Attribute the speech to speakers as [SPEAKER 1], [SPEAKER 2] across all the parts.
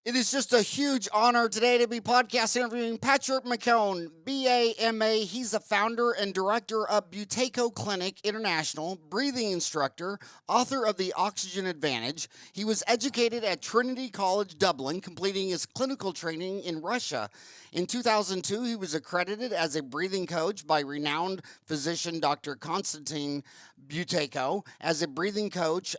[SPEAKER 1] It is just a huge honor today to be podcast interviewing Patrick McKeown, BAMA. He's the founder and director of Buteyko Clinic International, breathing instructor, author of The Oxygen Advantage. He was educated at Trinity College Dublin, completing his clinical training in Russia. In 2002, he was accredited as a breathing coach by renowned physician Dr. Konstantin Buteyko. As a breathing coach,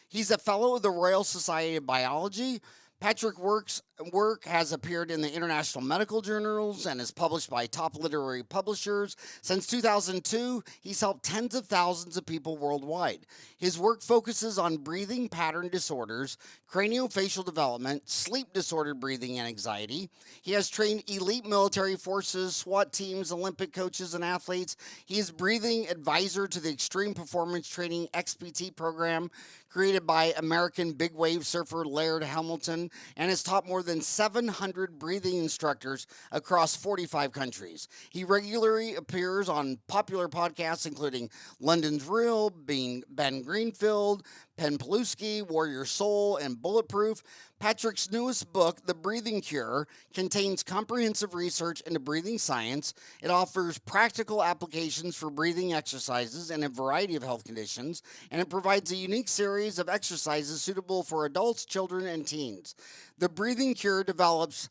[SPEAKER 1] he's a fellow of the Royal Society of Biology. Patrick's work has appeared in the international medical journals and is published by top literary publishers. Since 2002, he's helped tens of thousands of people worldwide. His work focuses on breathing pattern disorders, craniofacial development, sleep-disordered breathing, and anxiety. He has trained elite military forces, SWAT teams, Olympic coaches, and athletes. He is breathing advisor to the Extreme Performance Training XPT program created by American big wave surfer Laird Hamilton, and has taught more than 700 breathing instructors across 45 countries. He regularly appears on popular podcasts including London's Real, Ben Greenfield, Penn Peluski, Warrior Soul, and Bulletproof. Patrick's newest book, The Breathing Cure, contains comprehensive research into breathing science. It offers practical applications for breathing exercises in a variety of health conditions, and it provides a unique series of exercises suitable for adults, children, and teens. The Breathing Cure develops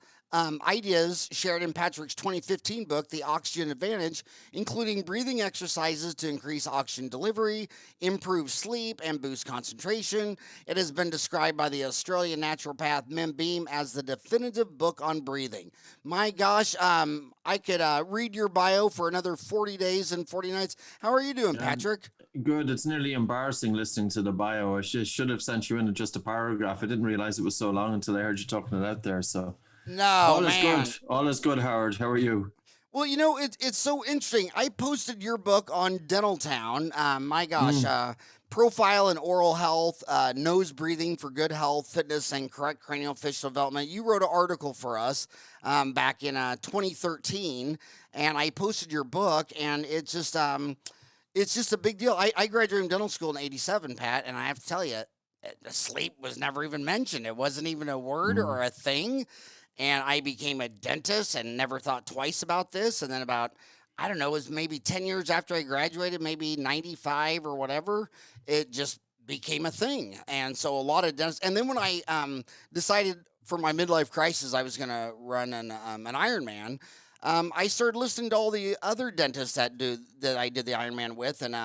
[SPEAKER 1] ideas shared in Patrick's 2015 book, The Oxygen Advantage, including breathing exercises to increase oxygen delivery, improve sleep, and boost concentration. It has been described by the Australian naturopath Mem Beam as the definitive book on breathing. My gosh, I could read your bio for another 40 days and 40 nights. How are you doing, Patrick?
[SPEAKER 2] Good. It's nearly embarrassing listening to the bio. I should have sent you in just a paragraph. I didn't realize it was so long until I heard you talking it out there. So
[SPEAKER 1] all
[SPEAKER 2] is good. All is good, Howard. How are you?
[SPEAKER 1] Well, you know, it's so interesting. I posted your book on Dental Town. My gosh, profile in oral health, nose breathing for good health, fitness, and correct craniofacial development. You wrote an article for us back in 2013, and I posted your book, and it's just a big deal. I graduated from dental school in '87, Pat, and I have to tell you, sleep was never even mentioned. It wasn't even a word or a thing. And I became a dentist and never thought twice about this. And then about, I don't know, it was maybe 10 years after I graduated, maybe 95 or whatever, it just became a thing. And so a lot of dentists, and then when I decided for my midlife crisis I was going to run an Ironman, I started listening to all the other dentists that I did the Ironman with, and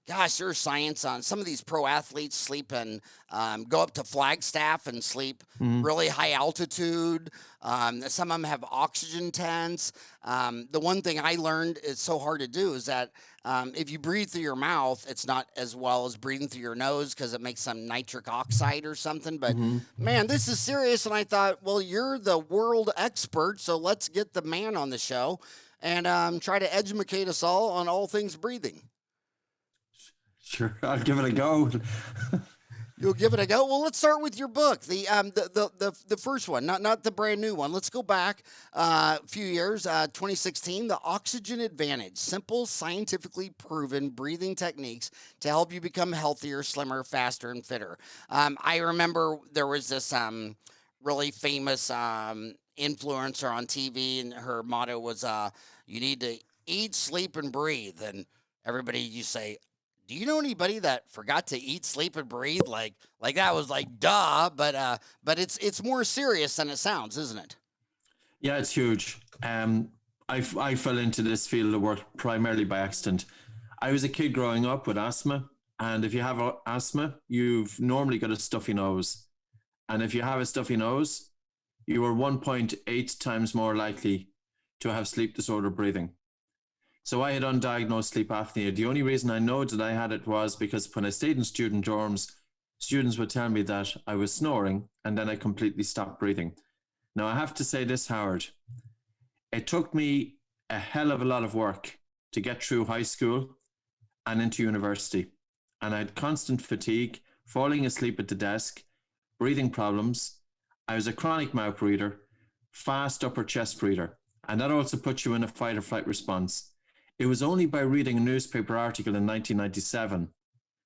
[SPEAKER 1] gosh, there's science on some of these pro athletes sleep and go up to Flagstaff and sleep really high altitude. Some of them have oxygen tents. The one thing I learned is so hard to do is that if you breathe through your mouth, it's not as well as breathing through your nose because it makes some nitric oxide or something. But man, this is serious. And I thought, well, you're the world expert, so let's get the man on the show and try to educate us all on all things breathing.
[SPEAKER 2] Sure, I'll give it a go.
[SPEAKER 1] You'll give it a go? Well, let's start with your book, the first one, not the brand new one. Let's go back a few years, 2016, The Oxygen Advantage, simple, scientifically proven breathing techniques to help you become healthier, slimmer, faster, and fitter. I remember there was this really famous influencer on TV, and her motto was, you need to eat, sleep, and breathe. And everybody, you say, do you know anybody that forgot to eat, sleep, and breathe? Like that was like duh, but it's more serious than it sounds, isn't it?
[SPEAKER 2] Yeah, it's huge. I fell into this field of work primarily by accident. I was a kid growing up with asthma, and if you have asthma, you've normally got a stuffy nose, and if you have a stuffy nose, you are 1.8 times more likely to have sleep disorder breathing. So I had undiagnosed sleep apnea. The only reason I know that I had it was because when I stayed in student dorms, students would tell me that I was snoring, and then I completely stopped breathing. Now, I have to say this, Howard. It took me a hell of a lot of work to get through high school and into university. And I had constant fatigue, falling asleep at the desk, breathing problems. I was a chronic mouth breather, fast upper chest breather, and that also puts you in a fight or flight response. It was only by reading a newspaper article in 1997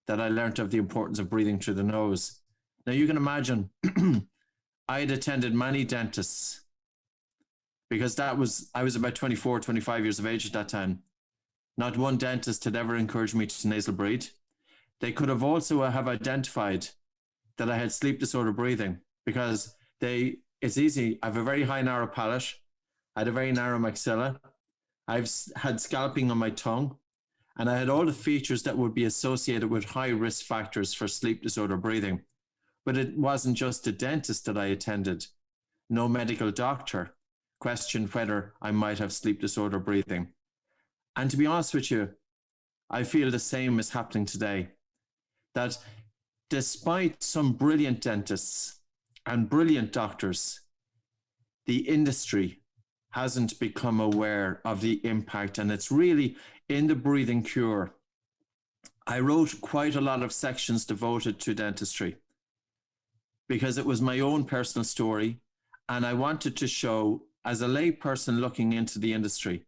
[SPEAKER 2] that I learned of the importance of breathing through the nose. Now you can imagine, I had attended many dentists because I was about 24, 25 years of age at that time. Not one dentist had ever encouraged me to nasal breathe. They could have also have identified that I had sleep disorder breathing because it's easy. I have a very high narrow palate. I had a very narrow maxilla. I've had scalping on my tongue, and I had all the features that would be associated with high risk factors for sleep disorder breathing. But it wasn't just a dentist that I attended. No medical doctor questioned whether I might have sleep disorder breathing. And to be honest with you, I feel the same is happening today. That despite some brilliant dentists and brilliant doctors, the industry hasn't become aware of the impact, and it's really in the breathing cure. I wrote quite a lot of sections devoted to dentistry because it was my own personal story, and I wanted to show, as a lay person looking into the industry,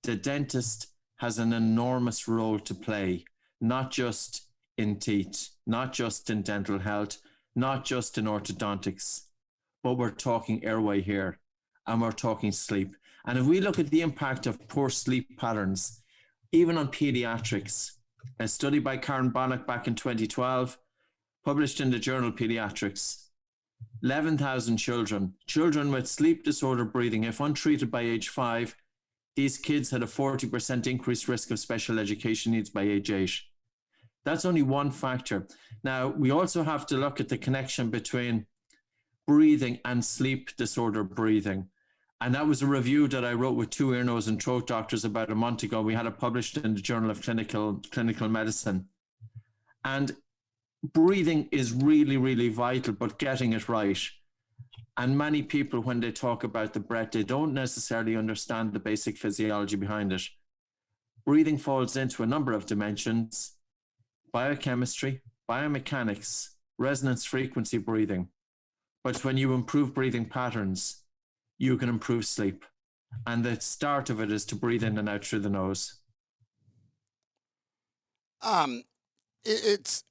[SPEAKER 2] the dentist has an enormous role to play, not just in teeth, not just in dental health, not just in orthodontics, but we're talking airway here, and we're talking sleep. And if we look at the impact of poor sleep patterns, even on pediatrics, a study by Karen Bonnock back in 2012, published in the journal Pediatrics, 11,000 children with sleep disorder breathing, if untreated by age 5, these kids had a 40% increased risk of special education needs by age 8. That's only one factor. Now, we also have to look at the connection between breathing and sleep disorder breathing. And that was a review that I wrote with 2 ear, nose, and throat doctors about a month ago. We had it published in the Journal of Clinical Medicine. And breathing is really, really vital, but getting it right. And many people, when they talk about the breath, they don't necessarily understand the basic physiology behind it. Breathing falls into a number of dimensions: biochemistry, biomechanics, resonance frequency breathing. But when you improve breathing patterns, you can improve sleep. And the start of it is to breathe in and out through the nose.
[SPEAKER 1] It's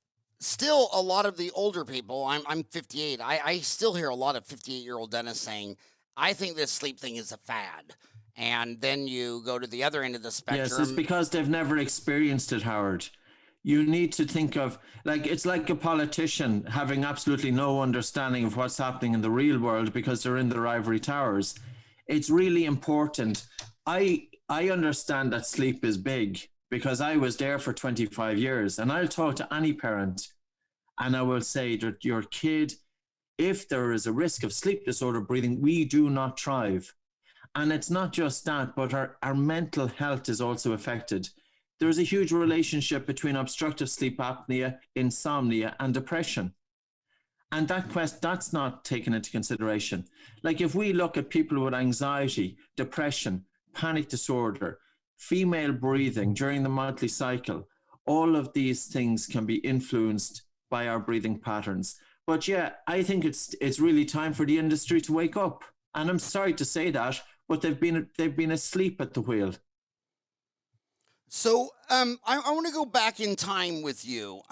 [SPEAKER 1] still a lot of the older people. I'm 58. I still hear a lot of 58-year-old dentists saying, I think this sleep thing is a fad. And then you go to the other end of the spectrum.
[SPEAKER 2] Yes, it's because they've never experienced it, Howard. You need to think of, it's like a politician having absolutely no understanding of what's happening in the real world because they're in their ivory towers. It's really important. I understand that sleep is big because I was there for 25 years, and I'll talk to any parent and I will say that your kid, if there is a risk of sleep disorder breathing, we do not thrive. And it's not just that, but our mental health is also affected. There's a huge relationship between obstructive sleep apnea, insomnia, and depression. And that's not taken into consideration. Like if we look at people with anxiety, depression, panic disorder, female breathing during the monthly cycle, all of these things can be influenced by our breathing patterns. But yeah, I think it's really time for the industry to wake up. And I'm sorry to say that, but they've been asleep at the wheel.
[SPEAKER 1] So I want to go back in time with you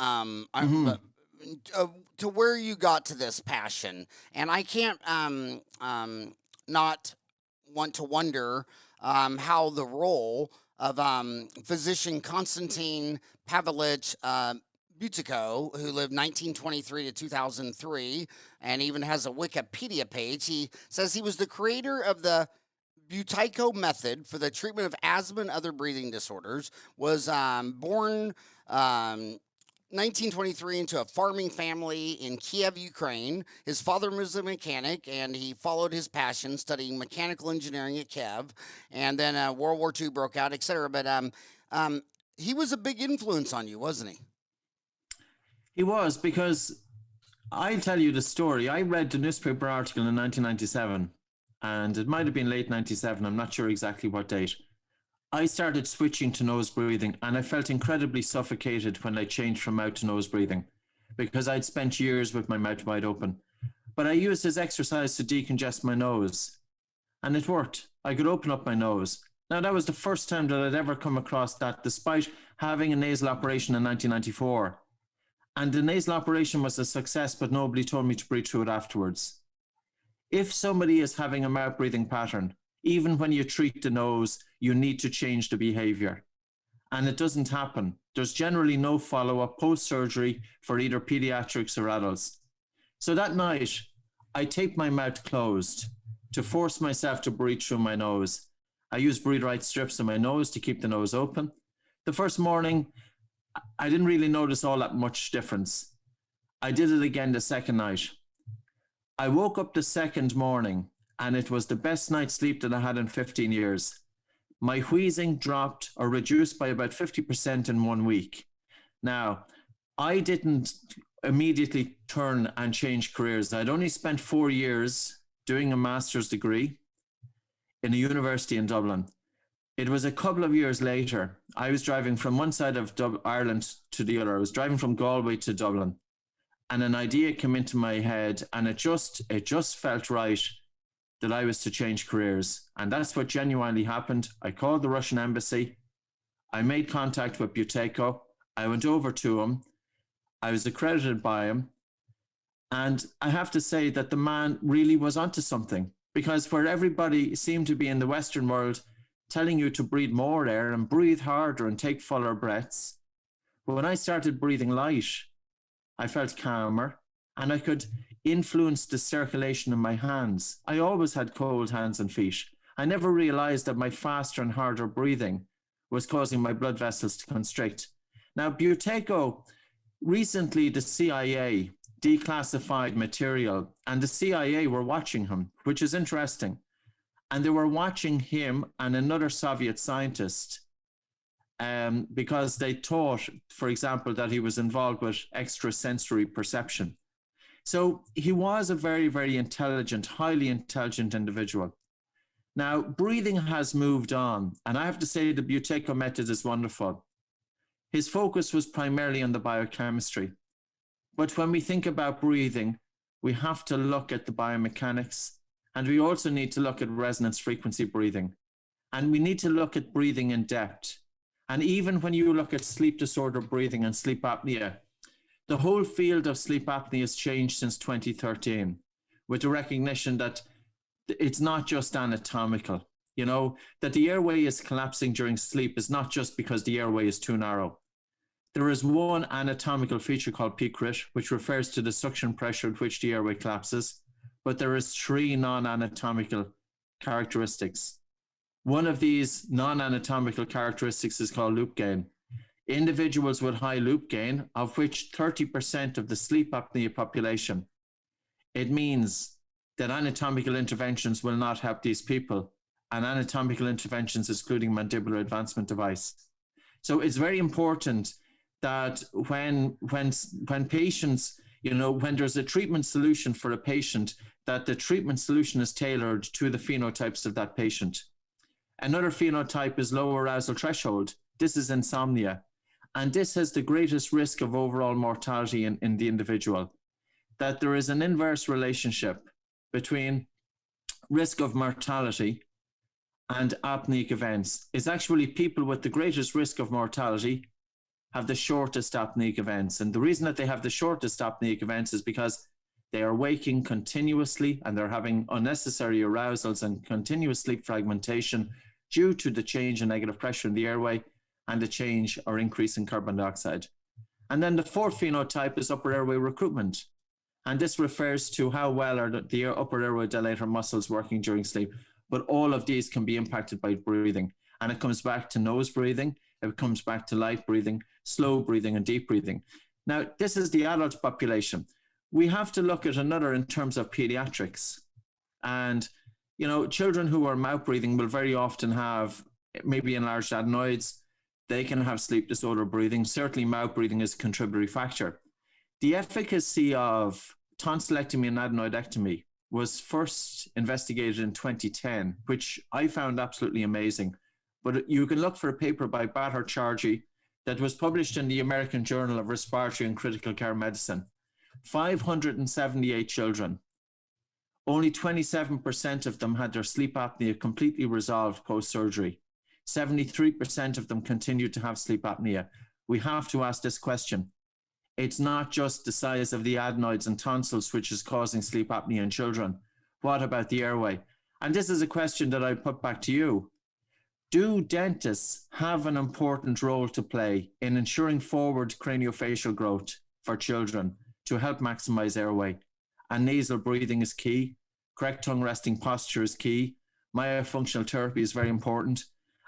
[SPEAKER 1] to where you got to this passion. And I can't not want to wonder how the role of physician Konstantin Buteyko, who lived 1923 to 2003, and even has a Wikipedia page. He says he was the creator of the Buteyko method for the treatment of asthma and other breathing disorders, was born 1923 into a farming family in Kiev, Ukraine. His father was a mechanic, and he followed his passion, studying mechanical engineering at Kiev, and then World War II broke out, etc. But he was a big influence on you, wasn't he?
[SPEAKER 2] He was, because I'll tell you the story. I read the newspaper article in 1997, and it might have been late 97. I'm not sure exactly what date. I started switching to nose breathing, and I felt incredibly suffocated when I changed from mouth to nose breathing because I'd spent years with my mouth wide open. But I used this exercise to decongest my nose, and it worked. I could open up my nose. Now, that was the first time that I'd ever come across that, despite having a nasal operation in 1994. And the nasal operation was a success, but nobody told me to breathe through it afterwards. If somebody is having a mouth breathing pattern, even when you treat the nose, you need to change the behavior. And it doesn't happen. There's generally no follow-up post-surgery for either pediatrics or adults. So that night, I taped my mouth closed to force myself to breathe through my nose. I used breathe right strips in my nose to keep the nose open. The first morning, I didn't really notice all that much difference. I did it again the second night. I woke up the second morning and it was the best night's sleep that I had in 15 years. My wheezing dropped or reduced by about 50% in 1 week. Now, I didn't immediately turn and change careers. I'd only spent 4 years doing a master's degree in a university in Dublin. It was a couple of years later. I was driving from one side of Ireland to the other. I was driving from Galway to Dublin, and an idea came into my head, and it just felt right that I was to change careers. And that's what genuinely happened. I called the Russian embassy. I made contact with Buteyko. I went over to him. I was accredited by him. And I have to say that the man really was onto something, because where everybody seemed to be in the Western world telling you to breathe more air and breathe harder and take fuller breaths, when I started breathing light, I felt calmer and I could influence the circulation in my hands. I always had cold hands and feet. I never realized that my faster and harder breathing was causing my blood vessels to constrict. Now, Buteyko, recently the CIA declassified material and the CIA were watching him, which is interesting. And they were watching him and another Soviet scientist because they thought, for example, that he was involved with extrasensory perception. So he was a very, very intelligent, highly intelligent individual. Now, breathing has moved on, and I have to say the Buteyko method is wonderful. His focus was primarily on the biochemistry. But when we think about breathing, we have to look at the biomechanics, and we also need to look at resonance frequency breathing. And we need to look at breathing in depth. And even when you look at sleep disorder breathing and sleep apnea, the whole field of sleep apnea has changed since 2013 with the recognition that it's not just anatomical, you know, that the airway is collapsing during sleep is not just because the airway is too narrow. There is one anatomical feature called peak crit, which refers to the suction pressure at which the airway collapses, but there is 3 non-anatomical characteristics. One of these non-anatomical characteristics is called loop gain. Individuals with high loop gain, of which 30% of the sleep apnea population, it means that anatomical interventions will not help these people, and anatomical interventions excluding mandibular advancement device. So it's very important that when patients, you know, when there's a treatment solution for a patient, that the treatment solution is tailored to the phenotypes of that patient. Another phenotype is low arousal threshold. This is insomnia. And this has the greatest risk of overall mortality in the individual. That there is an inverse relationship between risk of mortality and apneic events. It's actually people with the greatest risk of mortality have the shortest apneic events. And the reason that they have the shortest apneic events is because they are waking continuously and they're having unnecessary arousals and continuous sleep fragmentation due to the change in negative pressure in the airway and the change or increase in carbon dioxide. And then the fourth phenotype is upper airway recruitment. And this refers to how well are the upper airway dilator muscles working during sleep. But all of these can be impacted by breathing. And it comes back to nose breathing, it comes back to light breathing, slow breathing, and deep breathing. Now, this is the adult population. We have to look at another in terms of pediatrics. And, you know, children who are mouth breathing will very often have maybe enlarged adenoids. They can have sleep disorder breathing. Certainly mouth breathing is a contributory factor. The efficacy of tonsillectomy and adenoidectomy was first investigated in 2010, which I found absolutely amazing. But you can look for a paper by Buteyko that was published in the American Journal of Respiratory and Critical Care Medicine. 578 children. Only 27% of them had their sleep apnea completely resolved post-surgery. 73% of them continued to have sleep apnea. We have to ask this question. It's not just the size of the adenoids and tonsils which is causing sleep apnea in children, What about the airway? And this is a question that I put back to you. Do dentists have an important role to play in ensuring forward craniofacial growth for children to help maximize airway? And nasal breathing is key. Correct tongue resting posture is key. Myofunctional therapy is very important.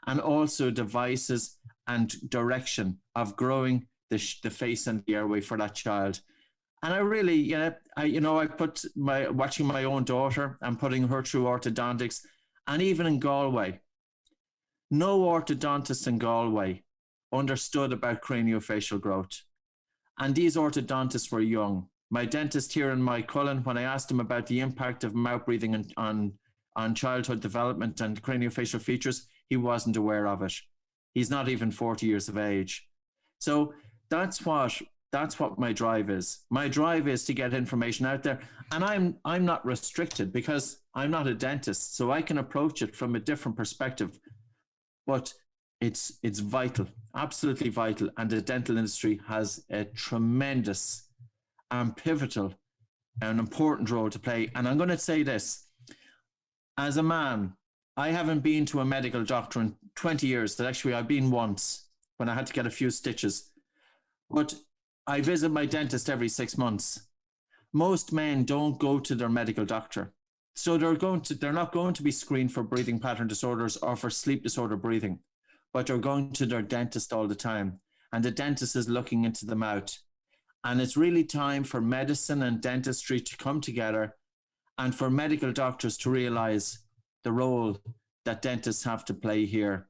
[SPEAKER 2] And also devices and direction of growing the face and the airway for that child. And I really, I put watching my own daughter and putting her through orthodontics, and even in Galway, no orthodontist in Galway understood about craniofacial growth. And these orthodontists were young. My dentist here in Cullen, when I asked him about the impact of mouth breathing on childhood development and craniofacial features, he wasn't aware of it. He's not even 40 years of age. So that's what my drive is. My drive is to get information out there. And I'm not restricted because I'm not a dentist, so I can approach it from a different perspective. But it's vital, absolutely vital. And the dental industry has a tremendous and pivotal and important role to play. And I'm going to say this, as a man, I haven't been to a medical doctor in 20 years. That actually I've been once when I had to get a few stitches. But I visit my dentist every 6 months. Most men don't go to their medical doctor. So they're not going to be screened for breathing pattern disorders or for sleep disorder breathing, but they're going to their dentist all the time. And the dentist is looking into the mouth. And it's really time for medicine and dentistry to come together and for medical doctors to realize the role that dentists have to play here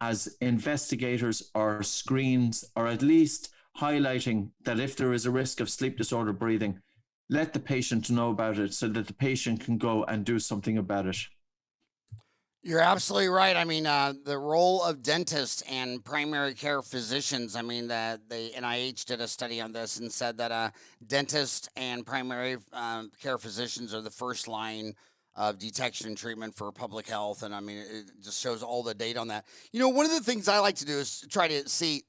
[SPEAKER 2] as investigators or screens, or at least highlighting that if there is a risk of sleep disorder breathing, let the patient know about it so that the patient can go and do something about it.
[SPEAKER 1] You're absolutely right. I mean, the role of dentists and primary care physicians, I mean, that the NIH did a study on this and said that dentists and primary care physicians are the first line of detection and treatment for public health. And I mean, it just shows all the data on that. You know, one of the things I like to do is try to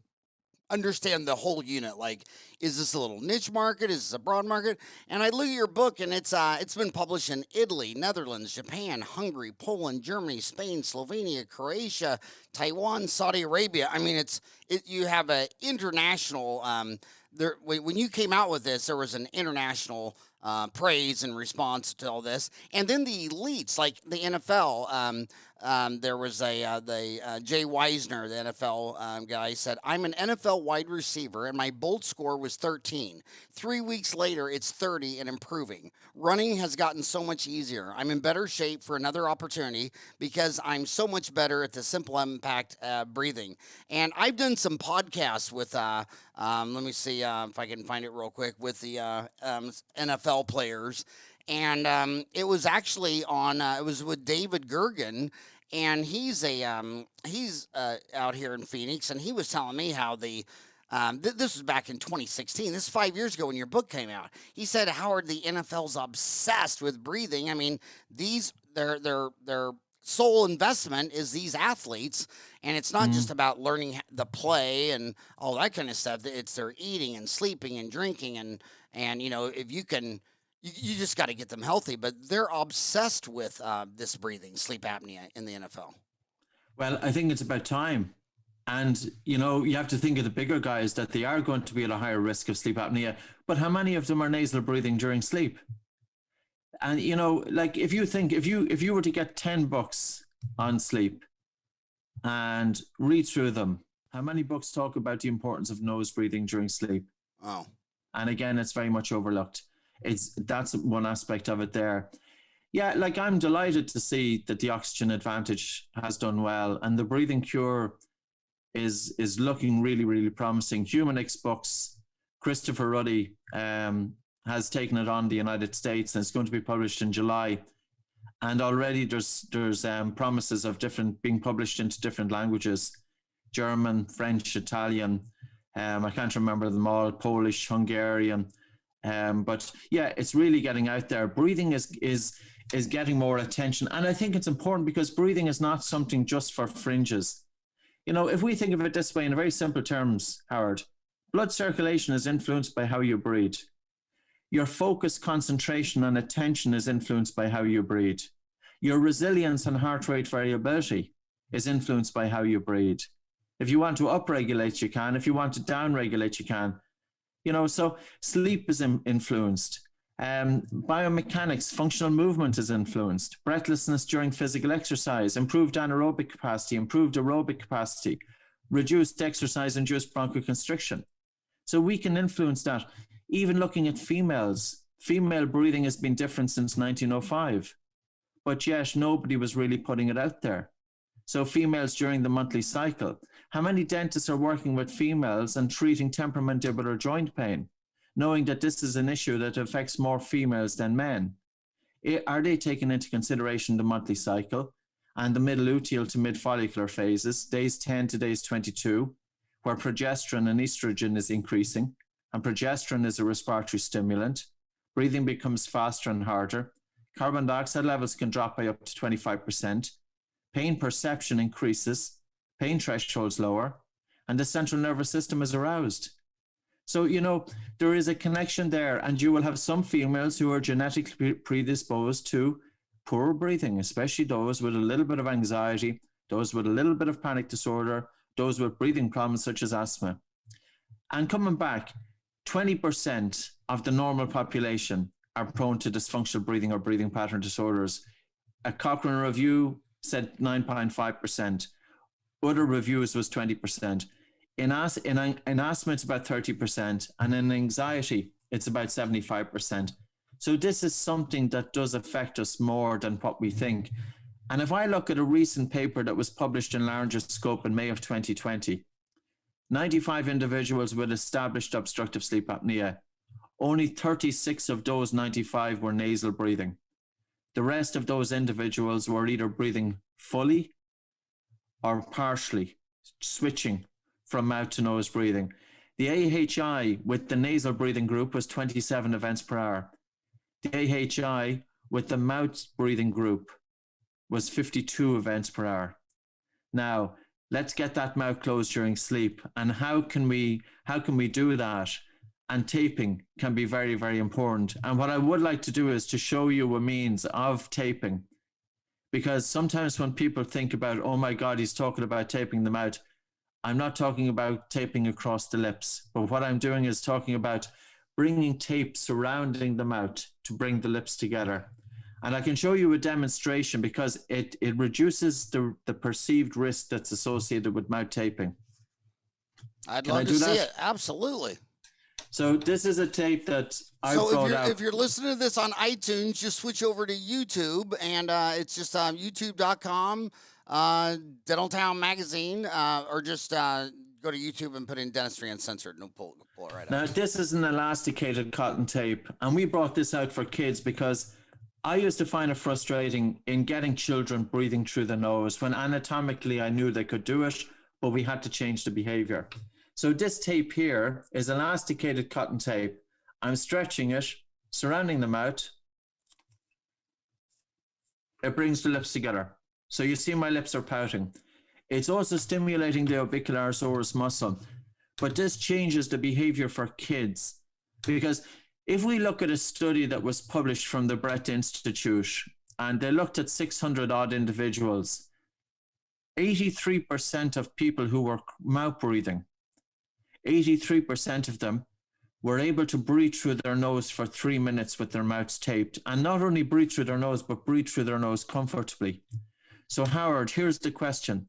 [SPEAKER 1] understand the whole unit. Like, is this a little niche market? Is this a broad market? And I look at your book, and it's been published in Italy, Netherlands, Japan, Hungary, Poland, Germany, Spain, Slovenia, Croatia, Taiwan, Saudi Arabia. I mean, you have an international. When you came out with this, there was an international praise and response to all this, and then the elites, like the NFL. There was Jay Weisner, the NFL guy, said, "I'm an NFL wide receiver, and my bolt score was 13. 3 weeks later, it's 30 and improving. Running has gotten so much easier. I'm in better shape for another opportunity because I'm so much better at the simple impact breathing." And I've done some podcasts with, let me see if I can find it real quick, with the NFL players. And it was actually on. It was with David Gergen, and he's out here in Phoenix, and he was telling me how the this was back in 2016. This is 5 years ago when your book came out. He said, "Howard, the NFL's obsessed with breathing. I mean, their sole investment is these athletes, and it's not just about learning the play and all that kind of stuff. It's their eating and sleeping and drinking and you know, if you can." You just got to get them healthy, but they're obsessed with this breathing, sleep apnea in the NFL.
[SPEAKER 2] Well, I think it's about time. And, you know, you have to think of the bigger guys that they are going to be at a higher risk of sleep apnea. But how many of them are nasal breathing during sleep? And, you know, like if you were to get 10 books on sleep and read through them, how many books talk about the importance of nose breathing during sleep?
[SPEAKER 1] Oh.
[SPEAKER 2] And again, it's very much overlooked. That's one aspect of it there. Yeah, like I'm delighted to see that the Oxygen Advantage has done well, and the breathing cure is looking really, really promising. Humanix Books, Christopher Ruddy has taken it on the United States, and it's going to be published in July. And already there's promises of being published into different languages: German, French, Italian. I can't remember them all. Polish, Hungarian. But yeah, it's really getting out there. Breathing is getting more attention. And I think it's important because breathing is not something just for fringes. You know, if we think of it this way in very simple terms, Howard, blood circulation is influenced by how you breathe. Your focus, concentration, and attention is influenced by how you breathe. Your resilience and heart rate variability is influenced by how you breathe. If you want to upregulate, you can. If you want to downregulate, you can. You know, so sleep is influenced. Biomechanics, functional movement is influenced. Breathlessness during physical exercise, improved anaerobic capacity, improved aerobic capacity, reduced exercise-induced bronchoconstriction. So we can influence that. Even looking at females, female breathing has been different since 1905, but yet nobody was really putting it out there. So females during the monthly cycle, how many dentists are working with females and treating temporomandibular joint pain, knowing that this is an issue that affects more females than men? Are they taking into consideration the monthly cycle and the middle luteal to mid-follicular phases, days 10 to days 22, where progesterone and estrogen is increasing, and progesterone is a respiratory stimulant, breathing becomes faster and harder, carbon dioxide levels can drop by up to 25%, pain perception increases, pain thresholds lower, and the central nervous system is aroused. So, you know, there is a connection there, and you will have some females who are genetically predisposed to poor breathing, especially those with a little bit of anxiety, those with a little bit of panic disorder, those with breathing problems such as asthma. And coming back, 20% of the normal population are prone to dysfunctional breathing or breathing pattern disorders. A Cochrane review said 9.5%. Other reviews was 20%. In asthma, it's about 30%. And in anxiety, it's about 75%. So this is something that does affect us more than what we think. And if I look at a recent paper that was published in Laryngoscope in May of 2020, 95 individuals with established obstructive sleep apnea. Only 36 of those 95 were nasal breathing. The rest of those individuals were either breathing fully or partially, switching from mouth to nose breathing. The AHI with the nasal breathing group was 27 events per hour. The AHI with the mouth breathing group was 52 events per hour. Now, let's get that mouth closed during sleep. And how can we do that? And taping can be very, very important. And what I would like to do is to show you a means of taping. Because sometimes when people think about, oh my God, he's talking about taping the mouth, I'm not talking about taping across the lips. But what I'm doing is talking about bringing tape surrounding the mouth to bring the lips together. And I can show you a demonstration because it reduces the perceived risk that's associated with mouth taping.
[SPEAKER 1] I'd love to see it. Absolutely.
[SPEAKER 2] So this is a tape that I brought out.
[SPEAKER 1] If you're listening to this on iTunes, just switch over to YouTube, and it's just youtube.com, Dental Town Magazine, or just go to YouTube and put in Dentistry Uncensored, and it'll pull it right up.
[SPEAKER 2] Now, this is an elasticated cotton tape, and we brought this out for kids because I used to find it frustrating in getting children breathing through the nose when anatomically I knew they could do it, but we had to change the behavior. So this tape here is elasticated cotton tape. I'm stretching it, surrounding the mouth. It brings the lips together. So you see my lips are pouting. It's also stimulating the orbicularis muscle. But this changes the behavior for kids. Because if we look at a study that was published from the Brett Institute, and they looked at 600 odd individuals, 83% of people who were mouth breathing, 83% of them were able to breathe through their nose for 3 minutes with their mouths taped. And not only breathe through their nose, but breathe through their nose comfortably. So Howard, here's the question.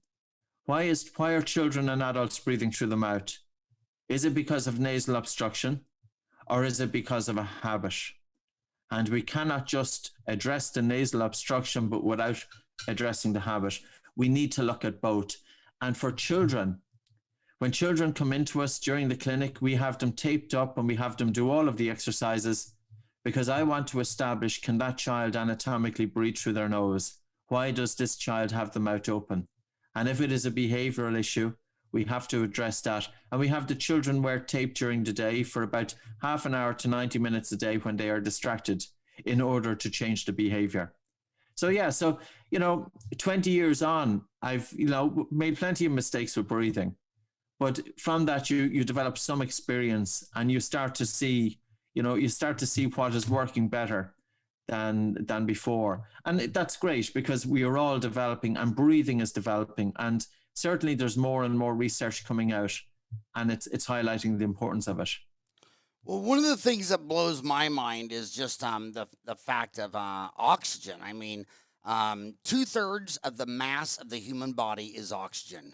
[SPEAKER 2] Why are children and adults breathing through the mouth? Is it because of nasal obstruction, or is it because of a habit? And we cannot just address the nasal obstruction, but without addressing the habit. We need to look at both. And for children, when children come into us during the clinic, we have them taped up and we have them do all of the exercises because I want to establish, can that child anatomically breathe through their nose? Why does this child have the mouth open? And if it is a behavioral issue, we have to address that. And we have the children wear tape during the day for about half an hour to 90 minutes a day when they are distracted in order to change the behavior. So yeah, 20 years on, I've, made plenty of mistakes with breathing. But from that, you develop some experience and you start to see, you start to see what is working better than before. And that's great because we are all developing and breathing is developing. And certainly there's more and more research coming out, and it's highlighting the importance of it.
[SPEAKER 1] Well, one of the things that blows my mind is just the fact of oxygen. I mean, 2/3 of the mass of the human body is oxygen.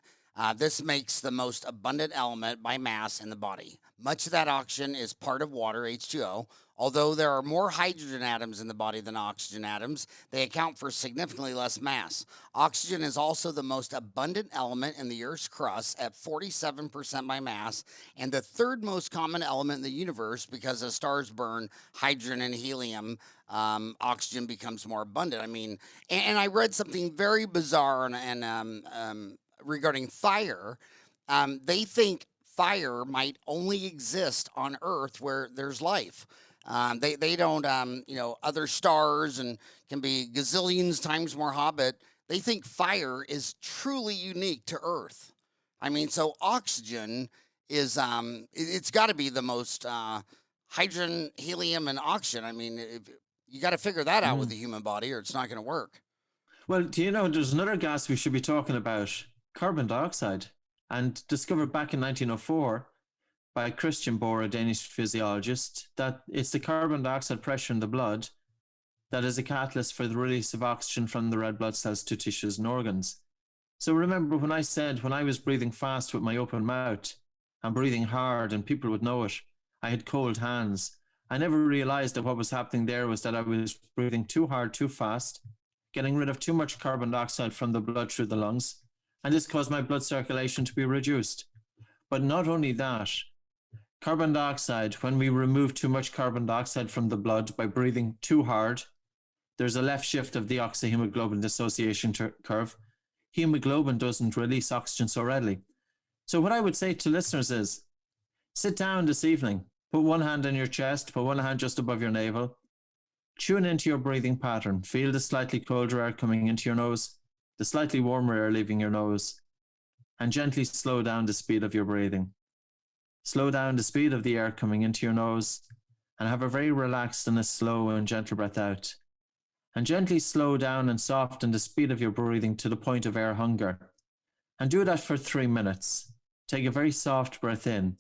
[SPEAKER 1] This makes the most abundant element by mass in the body. Much of that oxygen is part of water, H2O. Although there are more hydrogen atoms in the body than oxygen atoms, they account for significantly less mass. Oxygen is also the most abundant element in the Earth's crust at 47% by mass, and the third most common element in the universe because as stars burn hydrogen and helium, oxygen becomes more abundant. I mean, and I read something very bizarre and regarding fire. They think fire might only exist on Earth where there's life. They don't, other stars and can be gazillions times more hot, but they think fire is truly unique to Earth. I mean, so oxygen is, it's got to be the most hydrogen, helium, and oxygen. I mean, you got to figure that out with the human body or it's not going to work.
[SPEAKER 2] Well, do you know, there's another gas we should be talking about, carbon dioxide, and discovered back in 1904 by Christian Bohr, a Danish physiologist, that it's the carbon dioxide pressure in the blood that is a catalyst for the release of oxygen from the red blood cells to tissues and organs. So remember when I said when I was breathing fast with my open mouth and breathing hard and people would know it, I had cold hands. I never realized that what was happening there was that I was breathing too hard, too fast, getting rid of too much carbon dioxide from the blood through the lungs, and this caused my blood circulation to be reduced. But not only that, carbon dioxide, when we remove too much carbon dioxide from the blood by breathing too hard, there's a left shift of the oxyhemoglobin dissociation curve. Hemoglobin doesn't release oxygen so readily. So what I would say to listeners is, sit down this evening, put one hand on your chest, put one hand just above your navel, tune into your breathing pattern, feel the slightly colder air coming into your nose, the slightly warmer air leaving your nose, and gently slow down the speed of your breathing. Slow down the speed of the air coming into your nose and have a very relaxed and a slow and gentle breath out. And gently slow down and soften the speed of your breathing to the point of air hunger. And do that for 3 minutes. Take a very soft breath in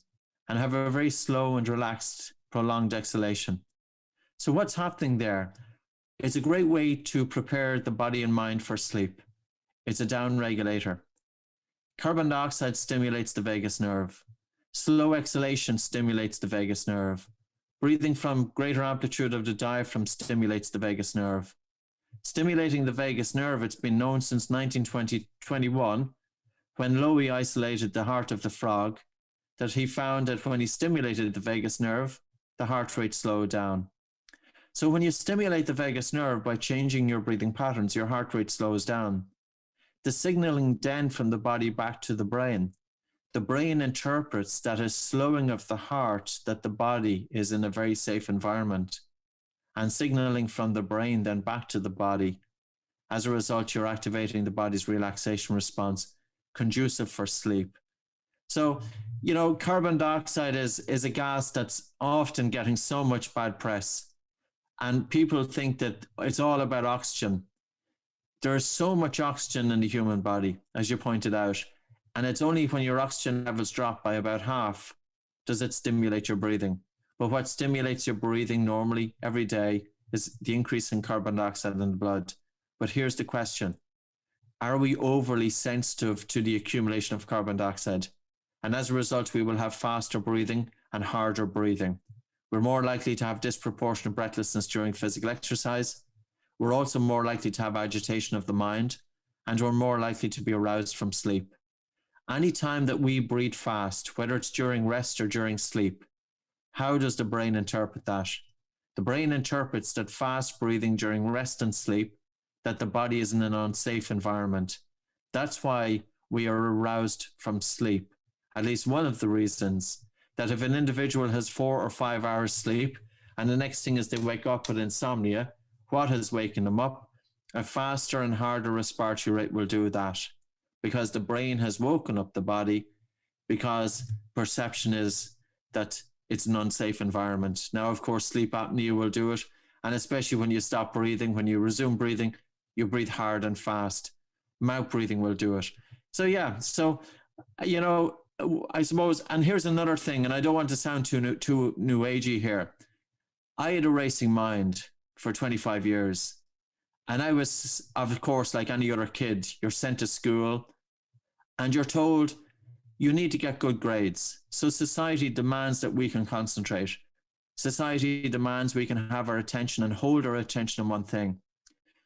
[SPEAKER 2] and have a very slow and relaxed, prolonged exhalation. So what's happening there? It's a great way to prepare the body and mind for sleep. It's a down regulator. Carbon dioxide stimulates the vagus nerve. Slow exhalation stimulates the vagus nerve. Breathing from greater amplitude of the diaphragm stimulates the vagus nerve. Stimulating the vagus nerve, it's been known since 1921, when Lowy isolated the heart of the frog, that he found that when he stimulated the vagus nerve, the heart rate slowed down. So when you stimulate the vagus nerve by changing your breathing patterns, your heart rate slows down. The signaling then from the body back to the brain interprets that as slowing of the heart, that the body is in a very safe environment, and signaling from the brain then back to the body. As a result, you're activating the body's relaxation response, conducive for sleep. So, carbon dioxide is a gas that's often getting so much bad press, and people think that it's all about oxygen. There's so much oxygen in the human body, as you pointed out, and it's only when your oxygen levels drop by about half does it stimulate your breathing. But what stimulates your breathing normally every day is the increase in carbon dioxide in the blood. But here's the question. Are we overly sensitive to the accumulation of carbon dioxide? And as a result, we will have faster breathing and harder breathing. We're more likely to have disproportionate breathlessness during physical exercise. We're also more likely to have agitation of the mind, and we're more likely to be aroused from sleep. Anytime that we breathe fast, whether it's during rest or during sleep, how does the brain interpret that? The brain interprets that fast breathing during rest and sleep, that the body is in an unsafe environment. That's why we are aroused from sleep. At least one of the reasons that if an individual has 4 or 5 hours sleep, and the next thing is they wake up with insomnia, what has waken them up? A faster and harder respiratory rate will do that, because the brain has woken up the body, because perception is that it's an unsafe environment. Now, of course, sleep apnea will do it. And especially when you stop breathing, when you resume breathing, you breathe hard and fast. Mouth breathing will do it. So, yeah. So, you know, I suppose, and here's another thing, and I don't want to sound too new agey here. I had a racing mind for 25 years. And I was, of course, like any other kid, you're sent to school and you're told you need to get good grades. So society demands that we can concentrate. Society demands we can have our attention and hold our attention on one thing.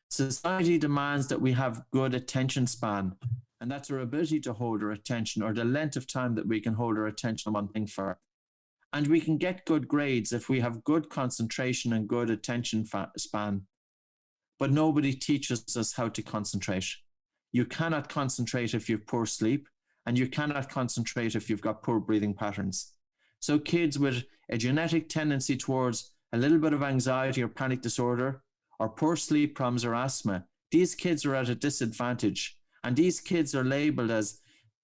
[SPEAKER 2] Society demands that we have good attention span, and that's our ability to hold our attention, or the length of time that we can hold our attention on one thing for. And we can get good grades if we have good concentration and good attention span. But nobody teaches us how to concentrate. You cannot concentrate if you have poor sleep, and you cannot concentrate if you've got poor breathing patterns. So kids with a genetic tendency towards a little bit of anxiety or panic disorder, or poor sleep problems or asthma, these kids are at a disadvantage. And these kids are labeled as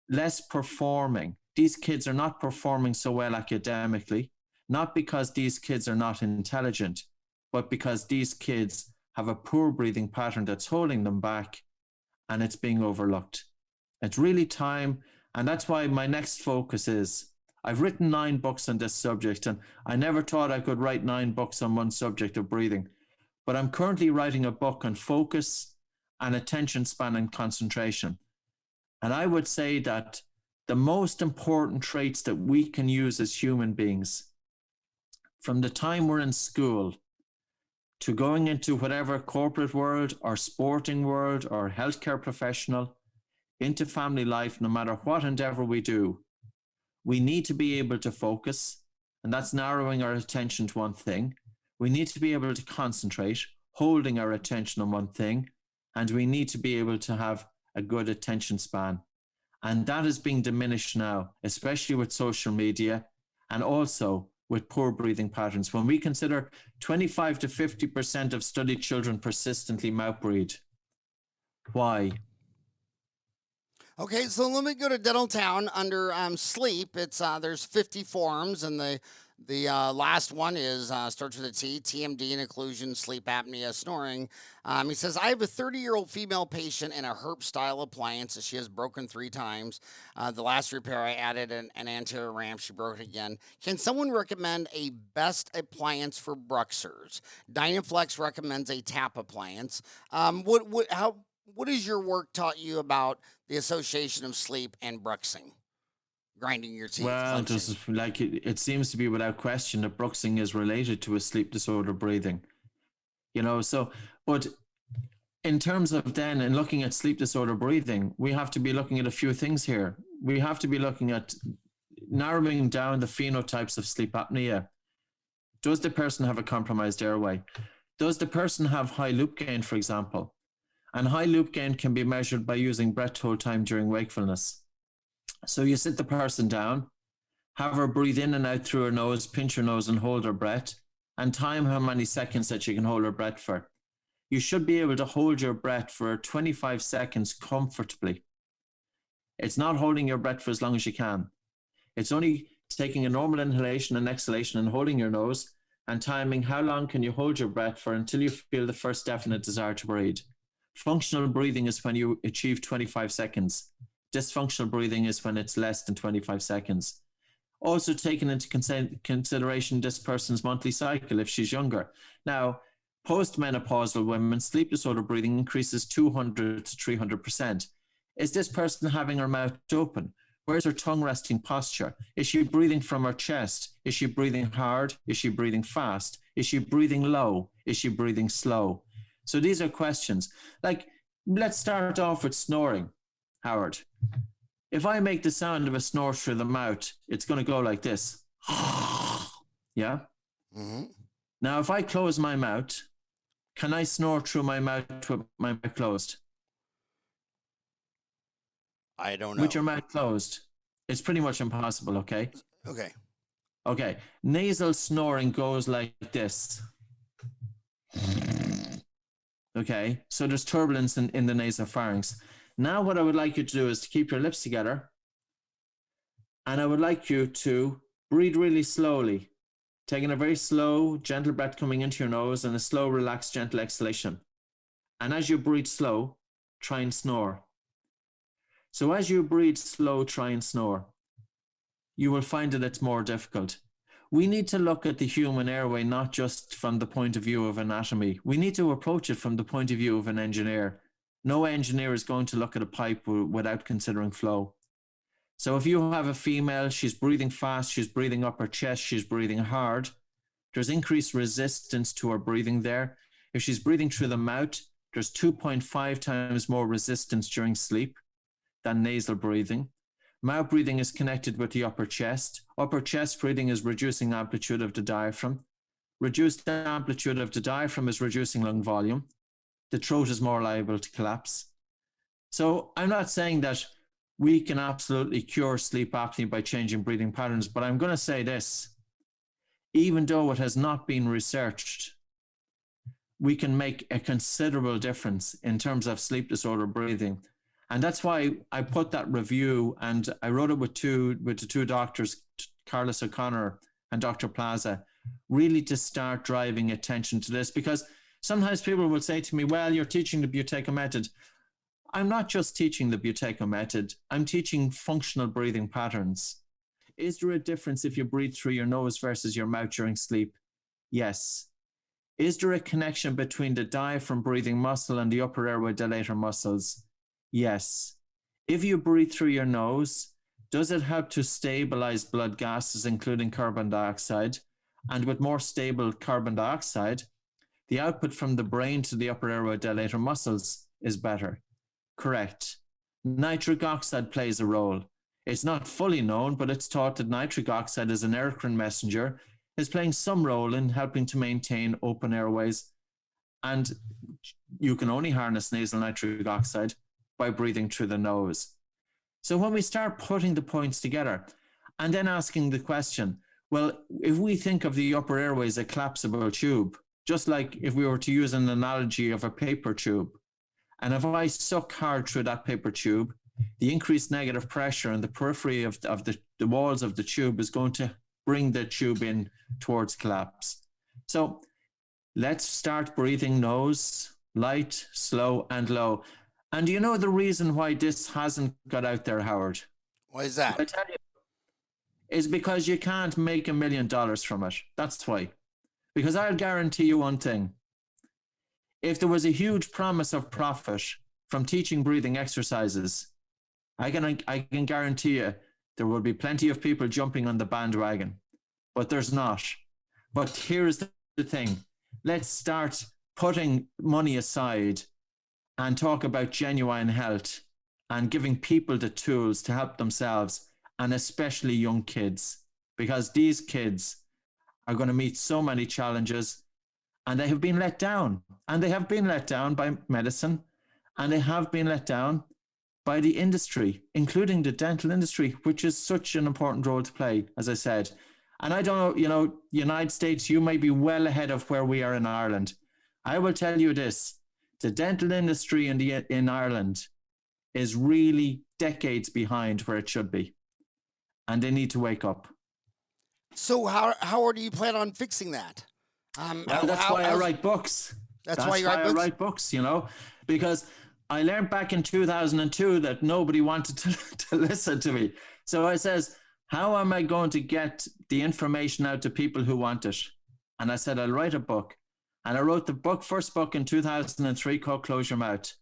[SPEAKER 2] less performing. These kids are not performing so well academically, not because these kids are not intelligent, but because these kids have a poor breathing pattern that's holding them back, and it's being overlooked. It's really time, and that's why my next focus is, I've written 9 books on this subject, and I never thought I could write 9 books on one subject of breathing, but I'm currently writing a book on focus and attention span and concentration. And I would say that the most important traits that we can use as human beings, from the time we're in school to going into whatever corporate world or sporting world or healthcare professional, into family life, no matter what endeavor we do, we need to be able to focus, and that's narrowing our attention to one thing. We need to be able to concentrate, holding our attention on one thing, and we need to be able to have a good attention span. And that is being diminished now, especially with social media and also with poor breathing patterns. When we consider 25 to 50% of studied children persistently mouth breathe. Why?
[SPEAKER 1] Okay, so let me go to Dental Town under sleep. It's there's 50 forms, and the last one is starts with a T, TMD and occlusion, sleep apnea, snoring. He says, I have a 30-year-old female patient in a herp style appliance that she has broken 3 times. The last repair I added an anterior ramp, she broke it again. Can someone recommend a best appliance for bruxers? Dynaflex recommends a tap appliance. What has your work taught you about the association of sleep and bruxing? Grinding your teeth.
[SPEAKER 2] Well, just like it seems to be without question that bruxing is related to a sleep disorder breathing. You know, so, but in terms of then, in looking at sleep disorder breathing, we have to be looking at a few things here. We have to be looking at narrowing down the phenotypes of sleep apnea. Does the person have a compromised airway? Does the person have high loop gain, for example? And high loop gain can be measured by using breath hold time during wakefulness. So you sit the person down, have her breathe in and out through her nose, pinch her nose and hold her breath, and time how many seconds that you can hold her breath for. You should be able to hold your breath for 25 seconds comfortably. It's not holding your breath for as long as you can. It's only taking a normal inhalation and exhalation and holding your nose and timing how long can you hold your breath for until you feel the first definite desire to breathe. Functional breathing is when you achieve 25 seconds. Dysfunctional breathing is when it's less than 25 seconds. Also taking into consideration this person's monthly cycle if she's younger. Now, postmenopausal women, sleep disorder breathing increases 200 to 300%. Is this person having her mouth open? Where's her tongue resting posture? Is she breathing from her chest? Is she breathing hard? Is she breathing fast? Is she breathing low? Is she breathing slow? So these are questions. Like, let's start off with snoring, Howard. If I make the sound of a snore through the mouth, it's going to go like this. Yeah? Mm-hmm. Now, if I close my mouth, can I snore through my mouth with my mouth closed?
[SPEAKER 1] I don't know.
[SPEAKER 2] With your mouth closed, it's pretty much impossible, okay?
[SPEAKER 1] Okay.
[SPEAKER 2] Okay. Nasal snoring goes like this. Okay, so there's turbulence in the nasopharynx. Now what I would like you to do is to keep your lips together, and I would like you to Breathe really slowly, taking a very slow, gentle breath coming into your nose and a slow, relaxed, gentle exhalation. And as you breathe slow, try and snore. So as you breathe slow, try and snore. You will find that it's more difficult. We need to look at the human airway not just from the point of view of anatomy. We need to approach it from the point of view of an engineer. No engineer is going to look at a pipe without considering flow. So if you have a female, she's breathing fast, she's breathing up her chest, she's breathing hard, there's increased resistance to her breathing there. If she's breathing through the mouth, there's 2.5 times more resistance during sleep than nasal breathing. Mouth breathing is connected with the upper chest. Upper chest breathing is reducing amplitude of the diaphragm. Reduced amplitude of the diaphragm is reducing lung volume. The throat is more liable to collapse. So I'm not saying that we can absolutely cure sleep apnea by changing breathing patterns, but I'm going to say this. Even though it has not been researched, we can make a considerable difference in terms of sleep disorder breathing. And that's why I put that review, and I wrote it with the two doctors, Carlos O'Connor and Dr. Plaza, really to start driving attention to this, because sometimes people will say to me, well, you're teaching the Buteyko method. I'm not just teaching the Buteyko method, I'm teaching functional breathing patterns. Is there a difference if you breathe through your nose versus your mouth during sleep? Yes. Is there a connection between the diaphragm breathing muscle and the upper airway dilator muscles? Yes. If you breathe through your nose, does it help to stabilize blood gases, including carbon dioxide? And with more stable carbon dioxide, the output from the brain to the upper airway dilator muscles is better. Correct. Nitric oxide plays a role. It's not fully known, but it's thought that nitric oxide as an endocrine messenger is playing some role in helping to maintain open airways. And you can only harness nasal nitric oxide by breathing through the nose. So when we start putting the points together and then asking the question, well, if we think of the upper airway as a collapsible tube, just like if we were to use an analogy of a paper tube, and if I suck hard through that paper tube, the increased negative pressure in the periphery of the walls of the tube is going to bring the tube in towards collapse. So let's start breathing nose, light, slow, and low. And you know the reason why this hasn't got out there, Howard?
[SPEAKER 1] Why is that?
[SPEAKER 2] I tell you, is because you can't make $1 million from it. That's why. Because I'll guarantee you one thing. If there was a huge promise of profit from teaching breathing exercises, I can guarantee you there will be plenty of people jumping on the bandwagon, but there's not. But here's the thing. Let's start putting money aside and talk about genuine health and giving people the tools to help themselves, and especially young kids, because these kids are going to meet so many challenges, and they have been let down. And they have been let down by medicine, and they have been let down by the industry, including the dental industry, which is such an important role to play, as I said. And I don't know, United States, you may be well ahead of where we are in Ireland. I will tell you this, the dental industry in Ireland is really decades behind where it should be. And they need to wake up.
[SPEAKER 1] So how do you plan on fixing that?
[SPEAKER 2] Well, that's why I write books.
[SPEAKER 1] That's why I
[SPEAKER 2] write books, because I learned back in 2002 that nobody wanted to listen to me. So I says, how am I going to get the information out to people who want it? And I said, I'll write a book. And I wrote the first book in 2003 called Close Your Mouth.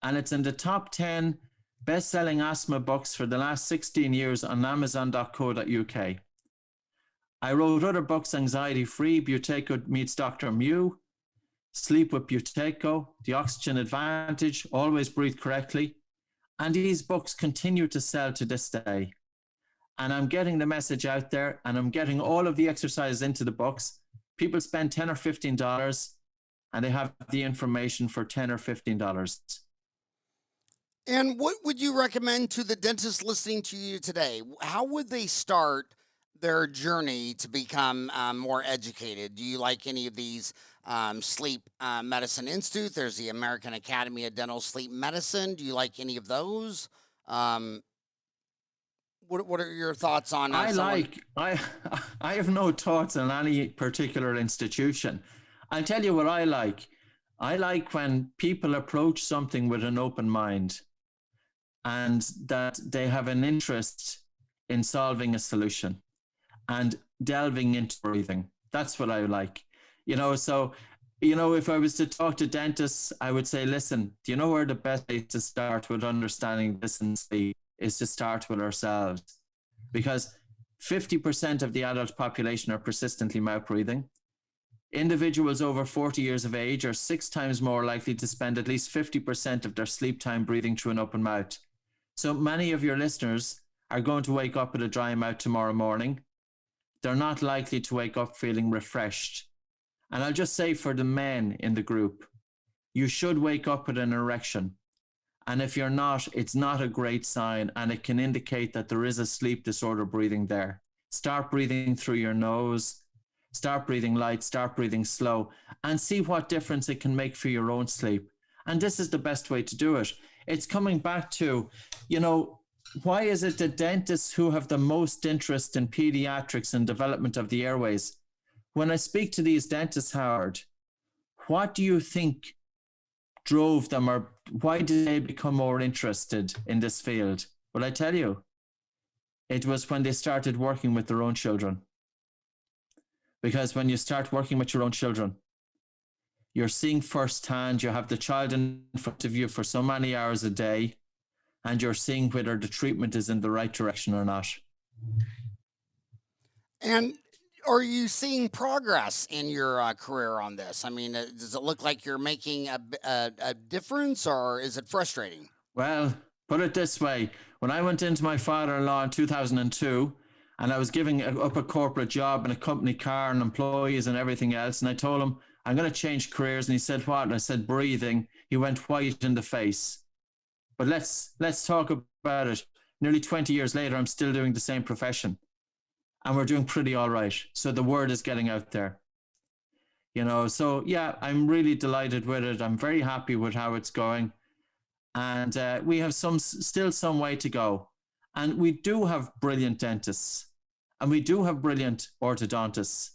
[SPEAKER 2] And it's in the top 10 best-selling asthma books for the last 16 years on amazon.co.uk. I wrote other books, Anxiety Free, Buteyko Meets Dr. Mew, Sleep with Buteyko, The Oxygen Advantage, Always Breathe Correctly. And these books continue to sell to this day. And I'm getting the message out there, and I'm getting all of the exercises into the books. People spend $10 or $15, and they have the information for $10 or $15.
[SPEAKER 1] And what would you recommend to the dentist listening to you today? How would they start their journey to become more educated? Do you like any of these sleep medicine institutes? There's the American Academy of Dental Sleep Medicine. Do you like any of those? What are your thoughts on
[SPEAKER 2] I have no thoughts on any particular institution. I'll tell you what I like. I like when people approach something with an open mind and that they have an interest in solving a solution and delving into breathing. That's what I like. So if I was to talk to dentists, I would say, listen, do you know where the best place to start with understanding this and sleep is to start with ourselves? Because 50% of the adult population are persistently mouth breathing. Individuals over 40 years of age are 6 times more likely to spend at least 50% of their sleep time breathing through an open mouth. So many of your listeners are going to wake up with a dry mouth tomorrow morning. They're not likely to wake up feeling refreshed. And I'll just say for the men in the group, you should wake up with an erection. And if you're not, it's not a great sign, and it can indicate that there is a sleep disorder breathing there. Start breathing through your nose, start breathing light, start breathing slow, and see what difference it can make for your own sleep. And this is the best way to do it. It's coming back to, why is it that dentists who have the most interest in pediatrics and development of the airways, when I speak to these dentists, Howard, what do you think drove them, or why did they become more interested in this field? Well, I tell you, it was when they started working with their own children. Because when you start working with your own children, you're seeing firsthand, you have the child in front of you for so many hours a day, and you're seeing whether the treatment is in the right direction or not.
[SPEAKER 1] And are you seeing progress in your career on this? I mean, does it look like you're making a difference, or is it frustrating?
[SPEAKER 2] Well, put it this way. When I went into my father-in-law in 2002, and I was giving up a corporate job and a company car and employees and everything else, and I told him, I'm going to change careers. And he said, what? And I said, breathing. He went white in the face. But let's talk about it. Nearly 20 years later, I'm still doing the same profession. And we're doing pretty all right. So the word is getting out there. So yeah, I'm really delighted with it. I'm very happy with how it's going. And we have still some way to go. And we do have brilliant dentists. And we do have brilliant orthodontists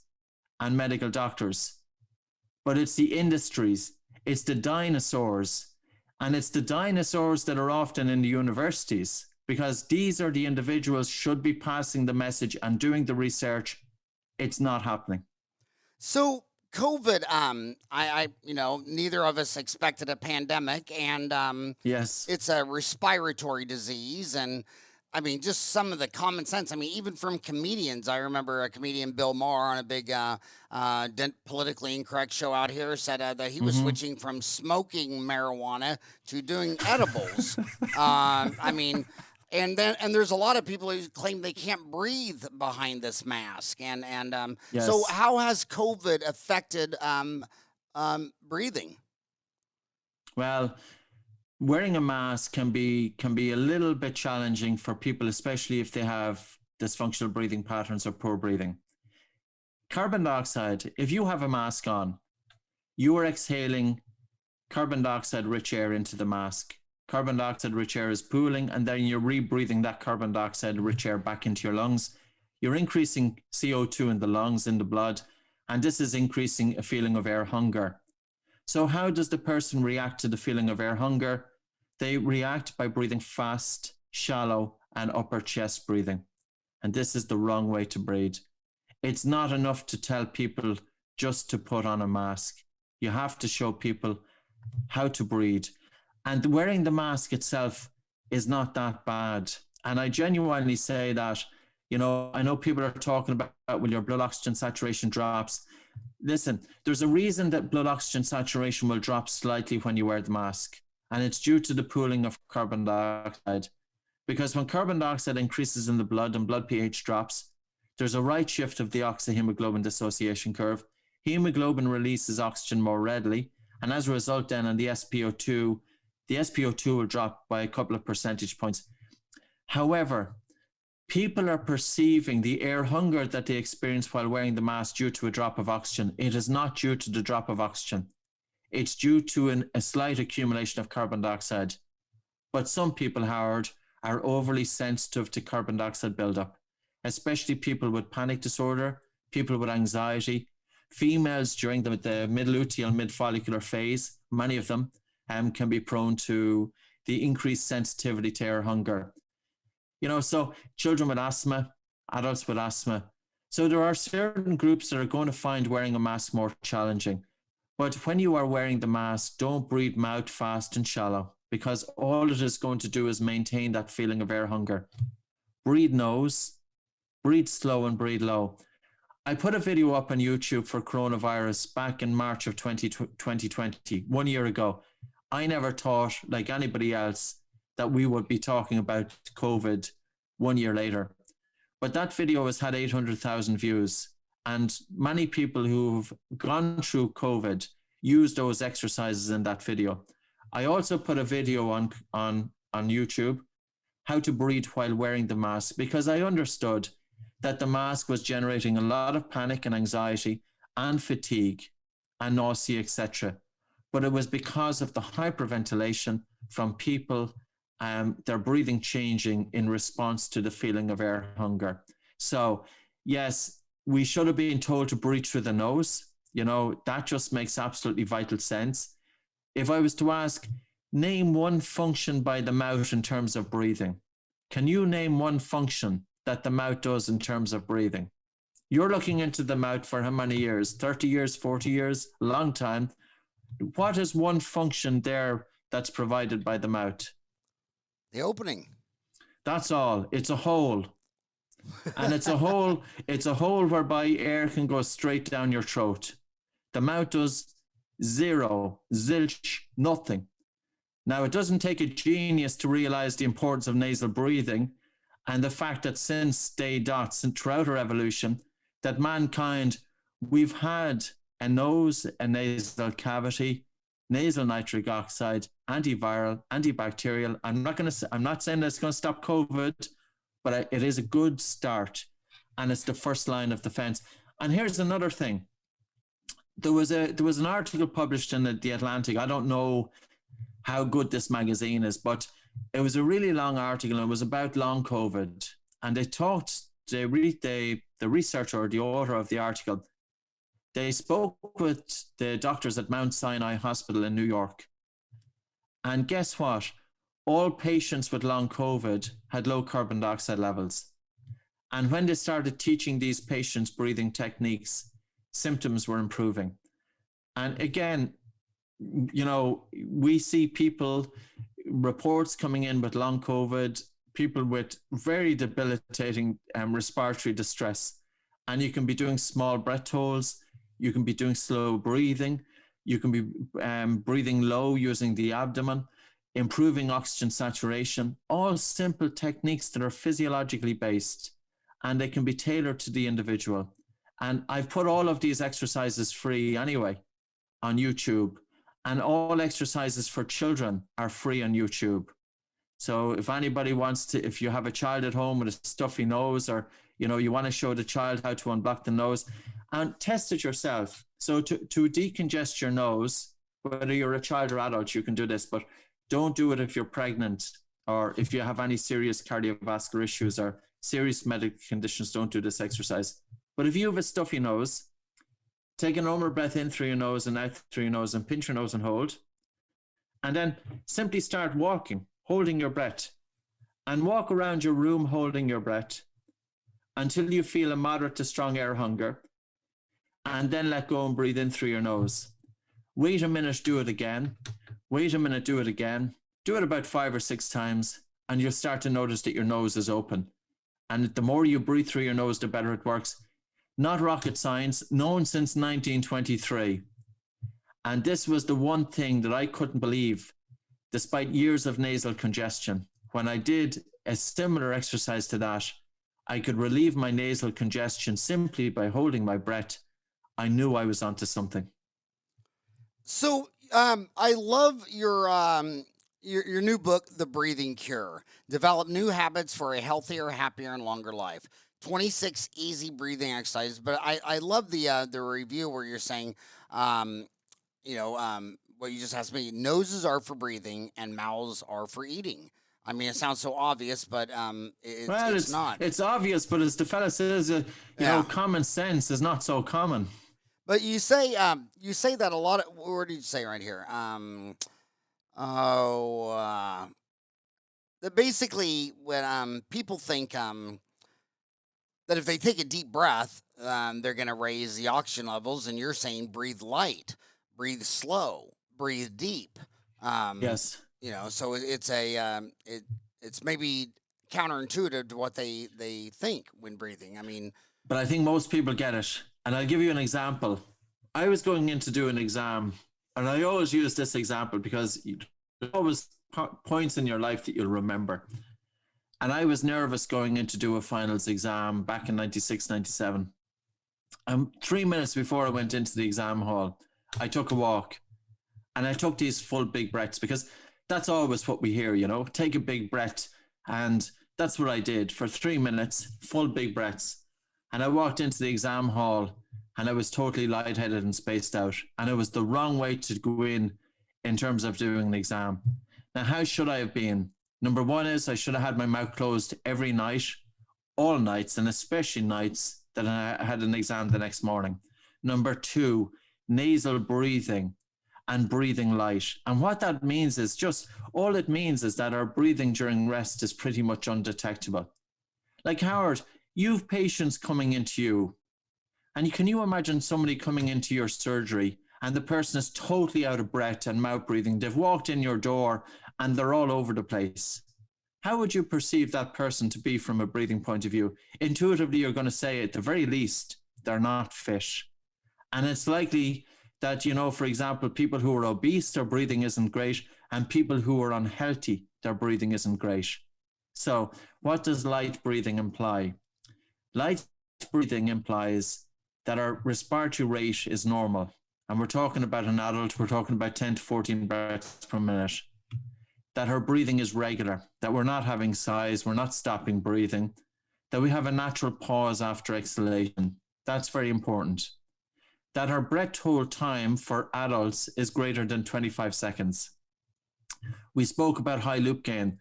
[SPEAKER 2] and medical doctors. But it's the industries, it's the dinosaurs. And it's the dinosaurs that are often in the universities, because these are the individuals should be passing the message and doing the research. It's not happening.
[SPEAKER 1] So COVID, neither of us expected a pandemic, and
[SPEAKER 2] yes,
[SPEAKER 1] it's a respiratory disease. And I mean, just some of the common sense. I mean, even from comedians. I remember a comedian, Bill Maher, on a big politically incorrect show out here, said that he was switching from smoking marijuana to doing edibles. I mean, and there's a lot of people who claim they can't breathe behind this mask. And
[SPEAKER 2] yes.
[SPEAKER 1] So how has COVID affected breathing?
[SPEAKER 2] Well, wearing a mask can be a little bit challenging for people, especially if they have dysfunctional breathing patterns or poor breathing. Carbon dioxide, if you have a mask on, you are exhaling carbon dioxide rich air into the mask. Carbon dioxide rich air is pooling, and then you're rebreathing that carbon dioxide rich air back into your lungs. You're increasing CO2 in the lungs, in the blood, and this is increasing a feeling of air hunger. So how does the person react to the feeling of air hunger? They react by breathing fast, shallow, and upper chest breathing. And this is the wrong way to breathe. It's not enough to tell people just to put on a mask. You have to show people how to breathe. And wearing the mask itself is not that bad. And I genuinely say that, I know people are talking about, well, your blood oxygen saturation drops. Listen, there's a reason that blood oxygen saturation will drop slightly when you wear the mask, and it's due to the pooling of carbon dioxide. Because when carbon dioxide increases in the blood and blood pH drops, there's a right shift of the oxyhemoglobin dissociation curve. Hemoglobin releases oxygen more readily, and as a result then on the SpO2 will drop by a couple of percentage points. However, people are perceiving the air hunger that they experience while wearing the mask due to a drop of oxygen. It is not due to the drop of oxygen. It's due to a slight accumulation of carbon dioxide. But some people, Howard, are overly sensitive to carbon dioxide buildup, especially people with panic disorder, people with anxiety. Females during the mid-luteal, mid-follicular phase, many of them can be prone to the increased sensitivity to air hunger. So children with asthma, adults with asthma. So there are certain groups that are going to find wearing a mask more challenging. But when you are wearing the mask, don't breathe mouth fast and shallow, because all it is going to do is maintain that feeling of air hunger. Breathe nose, breathe slow and breathe low. I put a video up on YouTube for coronavirus back in March of 2020, 1 year ago. I never thought, like anybody else, that we would be talking about COVID 1 year later. But that video has had 800,000 views. And many people who've gone through COVID use those exercises in that video. I also put a video on YouTube, how to breathe while wearing the mask, because I understood that the mask was generating a lot of panic and anxiety and fatigue and nausea, etc. But it was because of the hyperventilation from people, their breathing changing in response to the feeling of air hunger. So yes, we should have been told to breathe through the nose. That just makes absolutely vital sense. If I was to ask, name one function by the mouth in terms of breathing, can you name one function that the mouth does in terms of breathing? You're looking into the mouth for how many years? 30 years, 40 years, a long time. What is one function there that's provided by the mouth?
[SPEAKER 1] The opening.
[SPEAKER 2] That's all. It's a hole. And it's a hole whereby air can go straight down your throat. The mouth does zero, zilch, nothing. Now, it doesn't take a genius to realize the importance of nasal breathing, and the fact that since day dots and throughout our evolution, that mankind, we've had a nose, a nasal cavity, nasal nitric oxide, antiviral, antibacterial. I'm not saying that's going to stop COVID, but it is a good start, and it's the first line of defense. And here's another thing. There was an article published in the Atlantic. I don't know how good this magazine is, but it was a really long article, and it was about long COVID. And the researcher or the author of the article, they spoke with the doctors at Mount Sinai Hospital in New York. And guess what? All patients with long COVID had low carbon dioxide levels. And when they started teaching these patients breathing techniques, symptoms were improving. And again, we see reports coming in with long COVID, people with very debilitating respiratory distress. And you can be doing small breath holds, you can be doing slow breathing, you can be breathing low using the abdomen, improving oxygen saturation, all simple techniques that are physiologically based, and they can be tailored to the individual. And I've put all of these exercises free anyway on YouTube, and all exercises for children are free on YouTube. So if anybody wants to, if you have a child at home with a stuffy nose, or you want to show the child how to unblock the nose, and test it yourself. So to decongest your nose, whether you're a child or adult, you can do this, but don't do it if you're pregnant or if you have any serious cardiovascular issues or serious medical conditions. Don't do this exercise. But if you have a stuffy nose, take a normal breath in through your nose and out through your nose, and pinch your nose and hold. And then simply start walking, holding your breath, and walk around your room holding your breath until you feel a moderate to strong air hunger. And then let go and breathe in through your nose. Wait a minute, do it again. Wait a minute, do it again. Do it about 5 or 6 times, and you'll start to notice that your nose is open. And the more you breathe through your nose, the better it works. Not rocket science, known since 1923. And this was the one thing that I couldn't believe, despite years of nasal congestion. When I did a similar exercise to that, I could relieve my nasal congestion simply by holding my breath. I knew I was onto something.
[SPEAKER 1] So I love your new book, The Breathing Cure. Develop new habits for a healthier, happier, and longer life. 26 easy breathing exercises. But I love the review where you're saying, what you just asked me, noses are for breathing and mouths are for eating. I mean, it sounds so obvious, but
[SPEAKER 2] Well,
[SPEAKER 1] it's not.
[SPEAKER 2] it's obvious, but as the fella says, common sense is not so common.
[SPEAKER 1] But you say that a lot of, what did you say right here? That basically when people think that if they take a deep breath, they're going to raise the oxygen levels, and you're saying breathe light, breathe slow, breathe deep.
[SPEAKER 2] Yes.
[SPEAKER 1] So it's maybe counterintuitive to what they think when breathing. I mean,
[SPEAKER 2] but I think most people get it. And I'll give you an example. I was going in to do an exam, and I always use this example because there's always points in your life that you'll remember. And I was nervous going in to do a finals exam back in 96, 97. 3 minutes before I went into the exam hall, I took a walk, and I took these full big breaths, because that's always what we hear, take a big breath. And that's what I did for 3 minutes, full big breaths. And I walked into the exam hall, and I was totally lightheaded and spaced out. And it was the wrong way to go in terms of doing an exam. Now, how should I have been? Number one is I should have had my mouth closed every night, all nights, and especially nights that I had an exam the next morning. Number two, nasal breathing and breathing light. And what that means is all it means is that our breathing during rest is pretty much undetectable. Like, Howard, you've patients coming into you, and can you imagine somebody coming into your surgery and the person is totally out of breath and mouth breathing? They've walked in your door and they're all over the place. How would you perceive that person to be from a breathing point of view? Intuitively, you're going to say, at the very least, they're not fit. And it's likely that, for example, people who are obese, their breathing isn't great, and people who are unhealthy, their breathing isn't great. So what does light breathing imply? Light breathing implies that our respiratory rate is normal. And we're talking about an adult, we're talking about 10 to 14 breaths per minute. That her breathing is regular, that we're not having sighs, we're not stopping breathing, that we have a natural pause after exhalation. That's very important. That our breath hold time for adults is greater than 25 seconds. We spoke about high loop gain.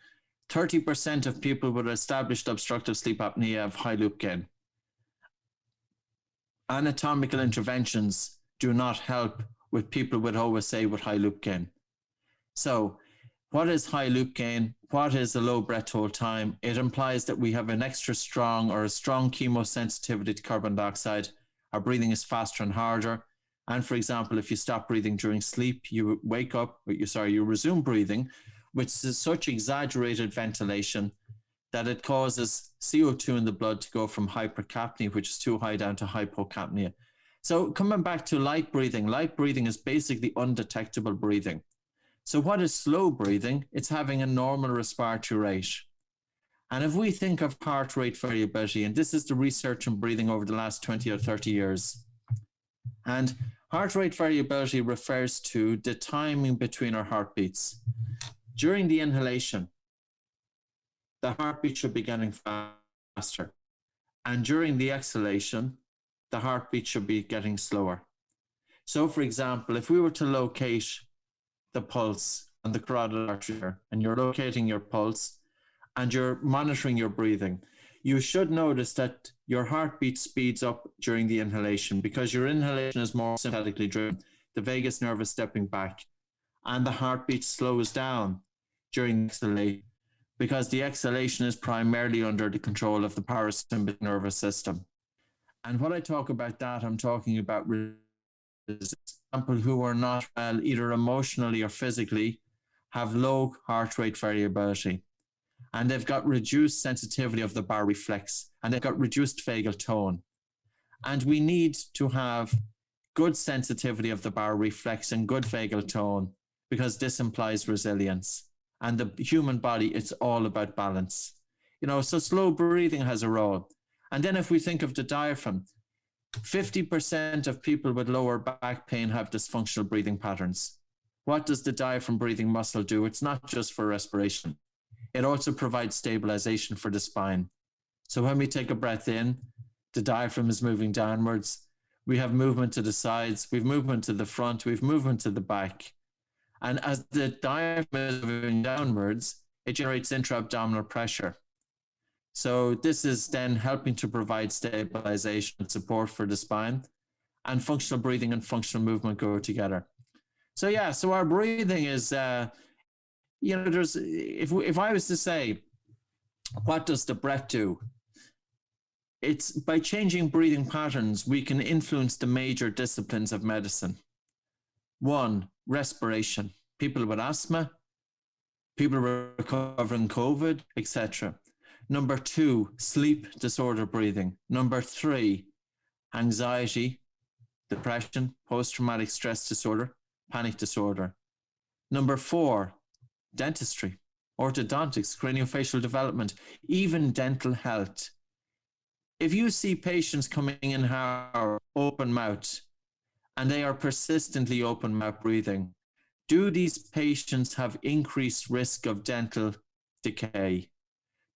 [SPEAKER 2] 30% of people with established obstructive sleep apnea have high loop gain. Anatomical interventions do not help with people with OSA with high loop gain. So, what is high loop gain? What is a low breath hold time? It implies that we have an extra strong or a strong chemosensitivity to carbon dioxide. Our breathing is faster and harder. And for example, if you stop breathing during sleep, you wake up, you resume breathing, which is such exaggerated ventilation that it causes CO2 in the blood to go from hypercapnia, which is too high, down to hypocapnia. So coming back to light breathing is basically undetectable breathing. So what is slow breathing? It's having a normal respiratory rate. And if we think of heart rate variability, and this is the research in breathing over the last 20 or 30 years, and heart rate variability refers to the timing between our heartbeats. During the inhalation, the heartbeat should be getting faster. And during the exhalation, the heartbeat should be getting slower. So for example, if we were to locate the pulse and the carotid artery, and you're locating your pulse and you're monitoring your breathing, you should notice that your heartbeat speeds up during the inhalation, because your inhalation is more sympathetically driven. The vagus nerve is stepping back, and the heartbeat slows down during the exhalation, because the exhalation is primarily under the control of the parasympathetic nervous system. And when I talk about that, I'm talking about people who are not well, either emotionally or physically, have low heart rate variability. And they've got reduced sensitivity of the bar reflex, and they've got reduced vagal tone. And we need to have good sensitivity of the bar reflex and good vagal tone, because this implies resilience. And the human body, it's all about balance. So slow breathing has a role. And then if we think of the diaphragm, 50% of people with lower back pain have dysfunctional breathing patterns. What does the diaphragm breathing muscle do? It's not just for respiration. It also provides stabilization for the spine. So when we take a breath in, the diaphragm is moving downwards. We have movement to the sides. We've movement to the front. We've movement to the back. And as the diaphragm is moving downwards, it generates intra-abdominal pressure. So this is then helping to provide stabilization and support for the spine, and functional breathing and functional movement go together. So yeah, so our breathing is, there's, if I was to say, what does the breath do? It's by changing breathing patterns, we can influence the major disciplines of medicine. 1, respiration. People with asthma, people recovering COVID, etc. Number 2, sleep disorder breathing. Number 3, anxiety, depression, post-traumatic stress disorder, panic disorder. Number 4, dentistry, orthodontics, craniofacial development, even dental health. If you see patients coming in open mouth and they are persistently open mouth breathing, do these patients have increased risk of dental decay?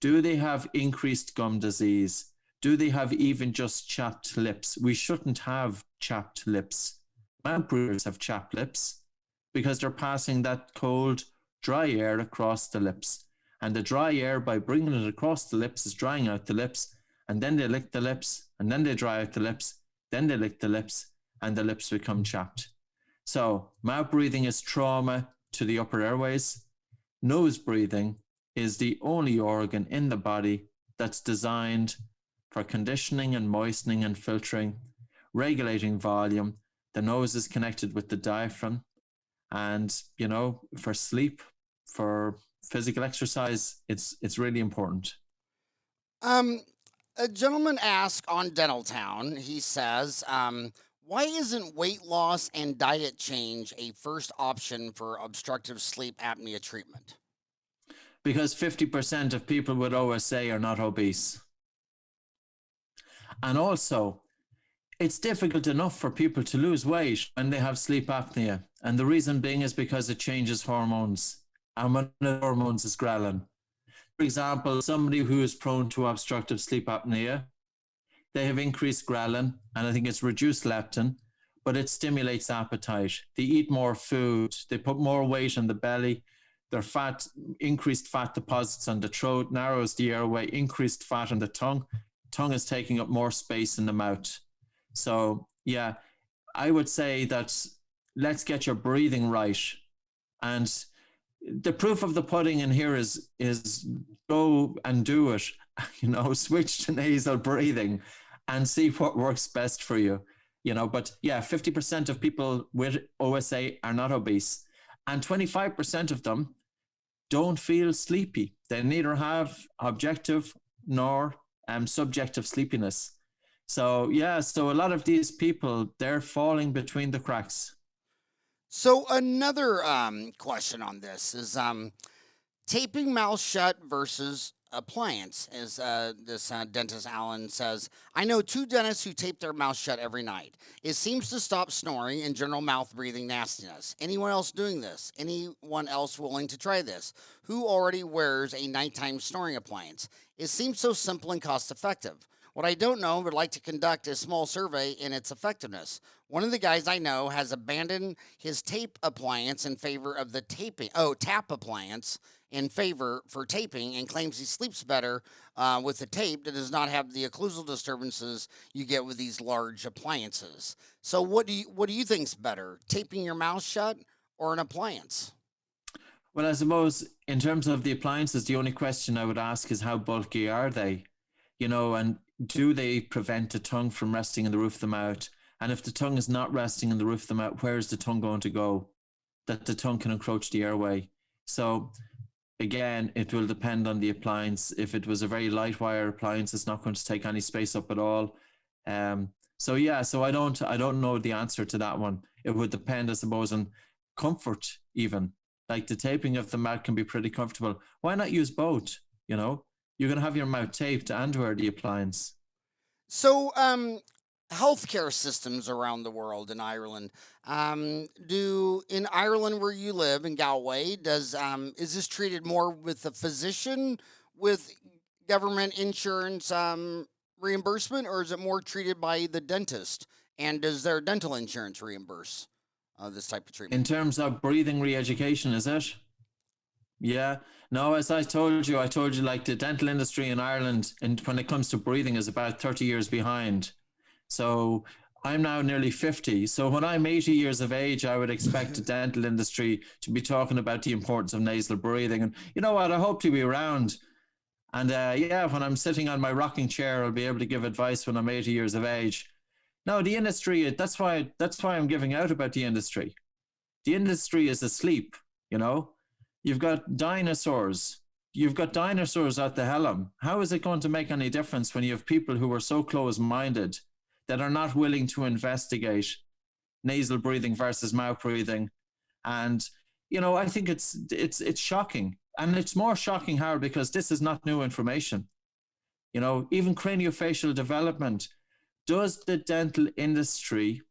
[SPEAKER 2] Do they have increased gum disease? Do they have even just chapped lips? We shouldn't have chapped lips. Mouth breathers have chapped lips because they're passing that cold, dry air across the lips. And the dry air, by bringing it across the lips, is drying out the lips. And then they lick the lips, and then they dry out the lips, then they lick the lips, and the lips become chapped. So mouth breathing is trauma to the upper airways. Nose breathing is the only organ in the body that's designed for conditioning and moistening and filtering, regulating volume. The nose is connected with the diaphragm. And, for sleep, for physical exercise, it's really important.
[SPEAKER 1] A gentleman asked on Dental Town, he says, why isn't weight loss and diet change a first option for obstructive sleep apnea treatment?
[SPEAKER 2] Because 50% of people with OSA are not obese. And also, it's difficult enough for people to lose weight when they have sleep apnea. And the reason being is because it changes hormones. And one of the hormones is ghrelin. For example, somebody who is prone to obstructive sleep apnea, they have increased ghrelin, and I think it's reduced leptin, but it stimulates appetite. They eat more food, they put more weight on the belly, their increased fat deposits on the throat, narrows the airway, increased fat on the tongue. Tongue is taking up more space in the mouth. So yeah, I would say that let's get your breathing right. And the proof of the pudding in here is go and do it, switch to nasal breathing and see what works best for you, but yeah, 50% of people with OSA are not obese, and 25% of them don't feel sleepy. They neither have objective nor subjective sleepiness. So yeah, so a lot of these people, they're falling between the cracks.
[SPEAKER 1] So another question on this is taping mouth shut versus appliance. As this dentist Alan says, I know 2 dentists who tape their mouth shut every night. It seems to stop snoring and general mouth breathing nastiness. Anyone else doing this? Anyone else willing to try this? Who already wears a nighttime snoring appliance? It seems so simple and cost effective. What I don't know, would like to conduct a small survey in its effectiveness. One of the guys I know has abandoned his tape appliance in favor of the tap appliance in favor for taping, and claims he sleeps better with the tape that does not have the occlusal disturbances you get with these large appliances. So what do you think's better, taping your mouth shut or an appliance?
[SPEAKER 2] Well, I suppose in terms of the appliances, the only question I would ask is how bulky are they? And do they prevent the tongue from resting in the roof of the mouth? And if the tongue is not resting in the roof of the mouth, where is the tongue going to go? That the tongue can encroach the airway. So again, it will depend on the appliance. If it was a very light wire appliance, it's not going to take any space up at all. So I don't know the answer to that one. It would depend, I suppose, on comfort even. Like the taping of the mouth can be pretty comfortable. Why not use both? You're going to have your mouth taped and wear the appliance.
[SPEAKER 1] So, healthcare systems around the world in Ireland, in Ireland where you live in Galway, is this treated more with the physician with government insurance reimbursement, or is it more treated by the dentist? And does their dental insurance reimburse this type of treatment?
[SPEAKER 2] In terms of breathing re-education, is it? Yeah. No, as I told you, like the dental industry in Ireland, and when it comes to breathing, is about 30 years behind. So I'm now nearly 50. So when I'm 80 years of age, I would expect the dental industry to be talking about the importance of nasal breathing. And you know what? I hope to be around. And yeah, when I'm sitting on my rocking chair, I'll be able to give advice when I'm 80 years of age. No, the industry, that's why I'm giving out about the industry. The industry is asleep, you know. You've got dinosaurs. You've got dinosaurs at the helm. How is it going to make any difference when you have people who are so close-minded that are not willing to investigate nasal breathing versus mouth breathing? And you know, I think it's shocking, and it's more shocking, Harold, because this is not new information. You know, even craniofacial development. Does the dental industry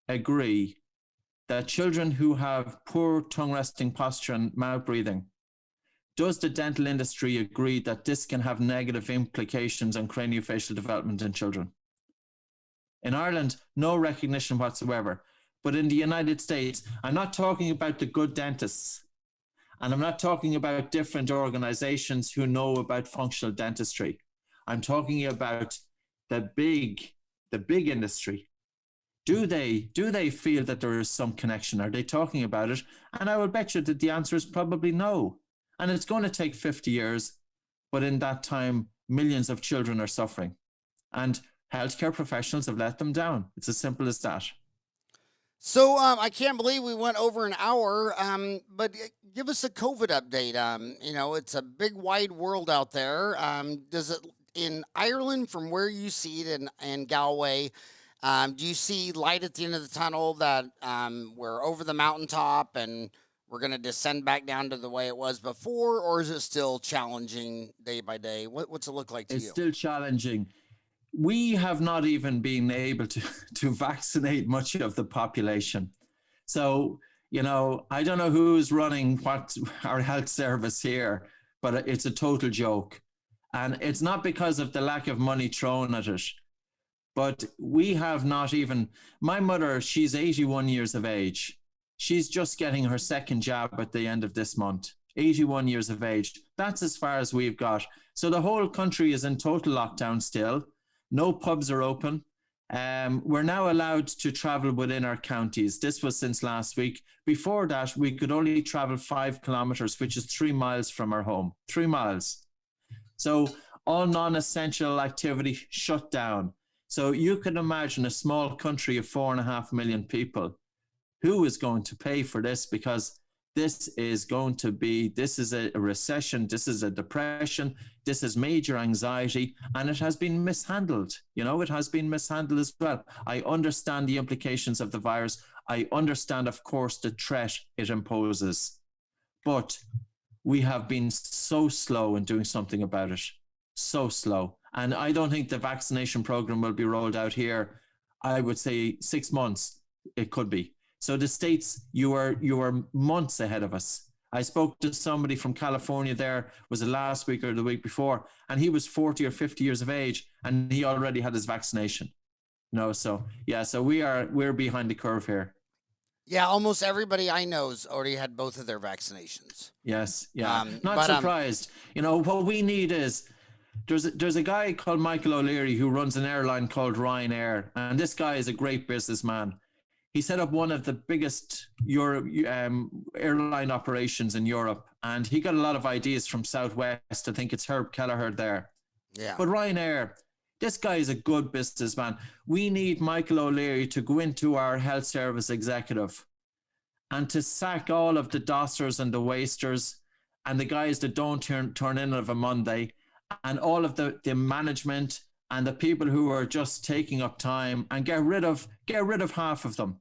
[SPEAKER 2] agree that children who have poor tongue resting posture and mouth breathing, does the dental industry agree that this can have negative implications on craniofacial development in children? In Ireland, no recognition whatsoever. But in the United States, I'm not talking about the good dentists, and I'm not talking about different organizations who know about functional dentistry. I'm talking about the big industry. Do they feel that there is some connection? Are they talking about it? And I will bet you that the answer is probably no. And it's going to take 50 years, but in that time, millions of children are suffering. And healthcare professionals have let them down. It's as simple as that.
[SPEAKER 1] So I can't believe we went over an hour, but give us a COVID update. You know, it's a big wide world out there. Does it, in Ireland, from where you see it in Galway, do you see light at the end of the tunnel that we're over the mountaintop and we're going to descend back down to the way it was before, or is it still challenging day by day? What's it look like to you?
[SPEAKER 2] It's still challenging. We have not even been able to vaccinate much of the population. So, you know, I don't know who's running what our health service here, but it's a total joke. And it's not because of the lack of money thrown at it, but we have not even, my mother, she's 81 years of age. She's just getting her second jab at the end of this month. 81 years of age. That's as far as we've got. So the whole country is in total lockdown still. No pubs are open. We're now allowed to travel within our counties. This was since last week. Before that, we could only travel 5 kilometers, which is 3 miles from our home. 3 miles. So all non-essential activity shut down. So you can imagine a small country of 4.5 million people. Who is going to pay for this? Because this is a recession, this is a depression, this is major anxiety, and it has been mishandled. You know, it has been mishandled as well. I understand the implications of the virus. I understand, of course, the threat it imposes. But we have been so slow in doing something about it. So slow. And I don't think the vaccination program will be rolled out here. I would say 6 months, it could be. So the States, you are months ahead of us. I spoke to somebody from California there, was it last week or the week before, and he was 40 or 50 years of age, and he already had his vaccination. No, so yeah, so we're behind the curve here.
[SPEAKER 1] Yeah, almost everybody I know's already had both of their vaccinations.
[SPEAKER 2] Yes, yeah. Not surprised. You know, what we need is, there's a guy called Michael O'Leary who runs an airline called Ryanair, and this guy is a great businessman. He set up one of the biggest airline operations in Europe, and he got a lot of ideas from Southwest. I think it's Herb Kelleher there.
[SPEAKER 1] Yeah.
[SPEAKER 2] But Ryanair, this guy is a good businessman. We need Michael O'Leary to go into our health service executive and to sack all of the dossers and the wasters and the guys that don't turn in of a Monday, and all of the management and the people who are just taking up time, and get rid of half of them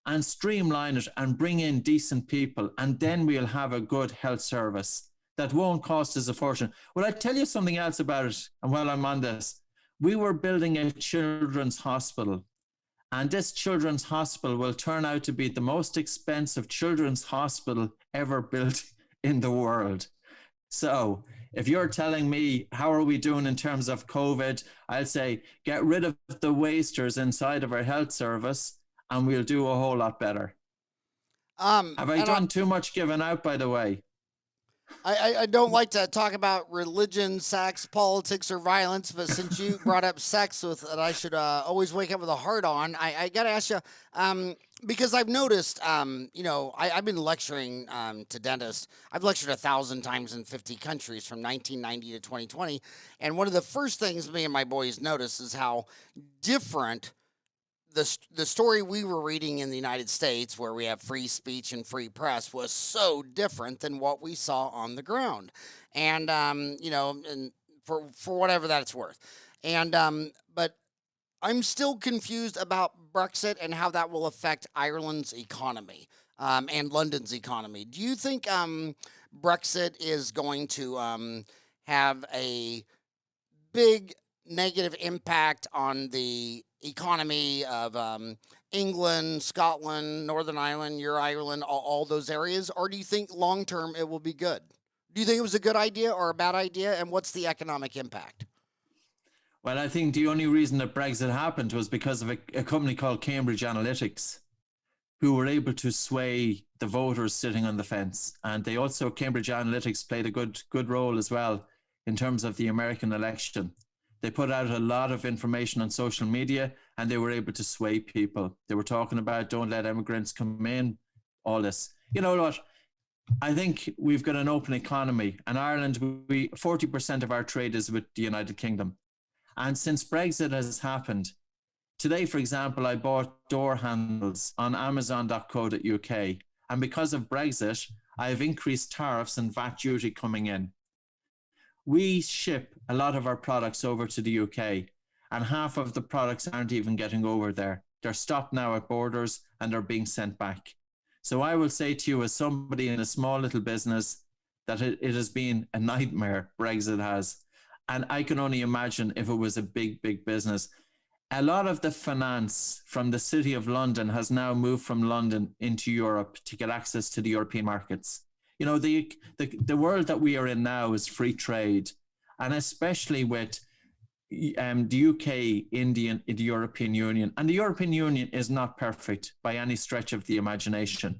[SPEAKER 2] and streamline it and bring in decent people, and then we'll have a good health service that won't cost us a fortune. Well, I tell you something else about it, and while I'm on this, we were building a children's hospital, and this children's hospital will turn out to be the most expensive children's hospital ever built in the world. So if you're telling me how are we doing in terms of COVID, I'll say get rid of the wasters inside of our health service, and we'll do a whole lot better. Have I done too much giving out, by the way?
[SPEAKER 1] I don't like to talk about religion, sex, politics, or violence, but since you brought up sex with that I should always wake up with a heart on, I got to ask you, because I've noticed, I've been lecturing to dentists. I've lectured 1,000 times in 50 countries from 1990 to 2020. And one of the first things me and my boys noticed is how different the story we were reading in the United States, where we have free speech and free press, was so different than what we saw on the ground, and and for whatever that's worth, and but I'm still confused about Brexit and how that will affect Ireland's economy and London's economy. Do you think Brexit is going to have a big negative impact on the economy of England, Scotland, Northern Ireland, your Ireland, all those areas? Or do you think long term it will be good? Do you think it was a good idea or a bad idea? And what's the economic impact?
[SPEAKER 2] Well, I think the only reason that Brexit happened was because of a company called Cambridge Analytics, who were able to sway the voters sitting on the fence. And they also, Cambridge Analytics played a good role as well in terms of the American election. They put out a lot of information on social media and they were able to sway people. They were talking about don't let immigrants come in, all this. You know what? I think we've got an open economy, and Ireland, 40% of our trade is with the United Kingdom. And since Brexit has happened, today, for example, I bought door handles on Amazon.co.uk. And because of Brexit, I have increased tariffs and VAT duty coming in. We ship a lot of our products over to the UK, and half of the products aren't even getting over there. They're stopped now at borders and they're being sent back. So I will say to you, as somebody in a small little business, that it has been a nightmare, Brexit has. And I can only imagine if it was a big business. A lot of the finance from the City of London has now moved from London into Europe to get access to the European markets. You know, the world that we are in now is free trade, and especially with the UK, India, the European Union. And the European Union is not perfect by any stretch of the imagination.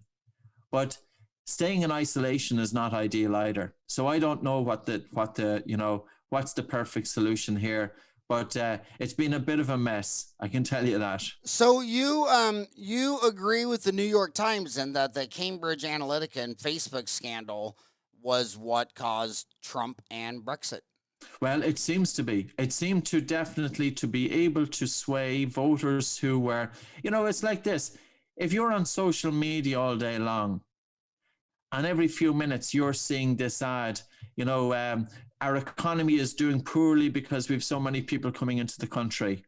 [SPEAKER 2] But staying in isolation is not ideal either. So I don't know what's the perfect solution here. But it's been a bit of a mess, I can tell you that.
[SPEAKER 1] So you agree with the New York Times in that the Cambridge Analytica and Facebook scandal was what caused Trump and Brexit?
[SPEAKER 2] Well, it seems to be. It seemed to definitely to be able to sway voters who were, it's like this. If you're on social media all day long, and every few minutes you're seeing this ad, our economy is doing poorly because we have so many people coming into the country.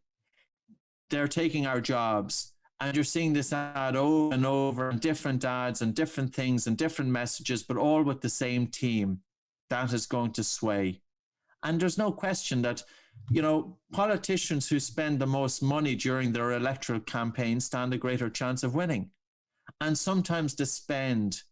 [SPEAKER 2] They're taking our jobs. And you're seeing this ad over and over, and different ads and different things and different messages, but all with the same team. That is going to sway. And there's no question that, politicians who spend the most money during their electoral campaign stand a greater chance of winning. And sometimes the spend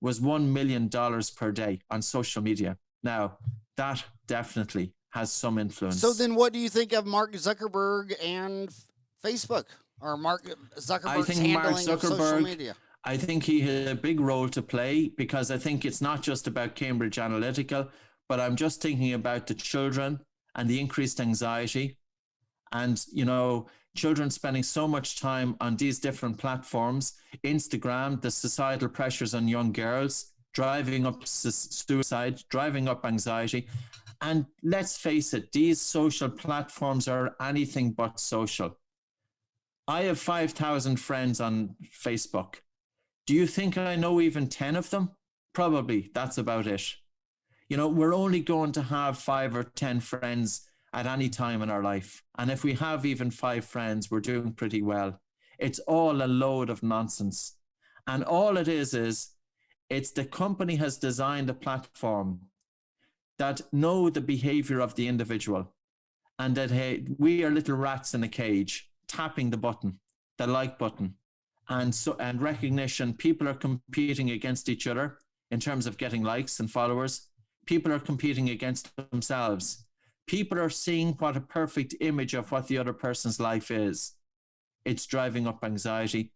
[SPEAKER 2] was $1 million per day on social media. Now, that definitely has some influence.
[SPEAKER 1] So then what do you think of Mark Zuckerberg and Facebook, or Mark Zuckerberg's handling of social media?
[SPEAKER 2] I think he had a big role to play, because I think it's not just about Cambridge Analytica, but I'm just thinking about the children and the increased anxiety. And, children spending so much time on these different platforms, Instagram, the societal pressures on young girls, driving up suicide, driving up anxiety. And let's face it, these social platforms are anything but social. I have 5,000 friends on Facebook. Do you think I know even 10 of them? Probably, that's about it. We're only going to have 5 or 10 friends at any time in our life. And if we have even 5 friends, we're doing pretty well. It's all a load of nonsense. And all it is it's the company has designed a platform that know the behavior of the individual, and that, hey, we are little rats in a cage, tapping the button, the like button. And recognition, people are competing against each other in terms of getting likes and followers. People are competing against themselves. People are seeing what a perfect image of what the other person's life is. It's driving up anxiety.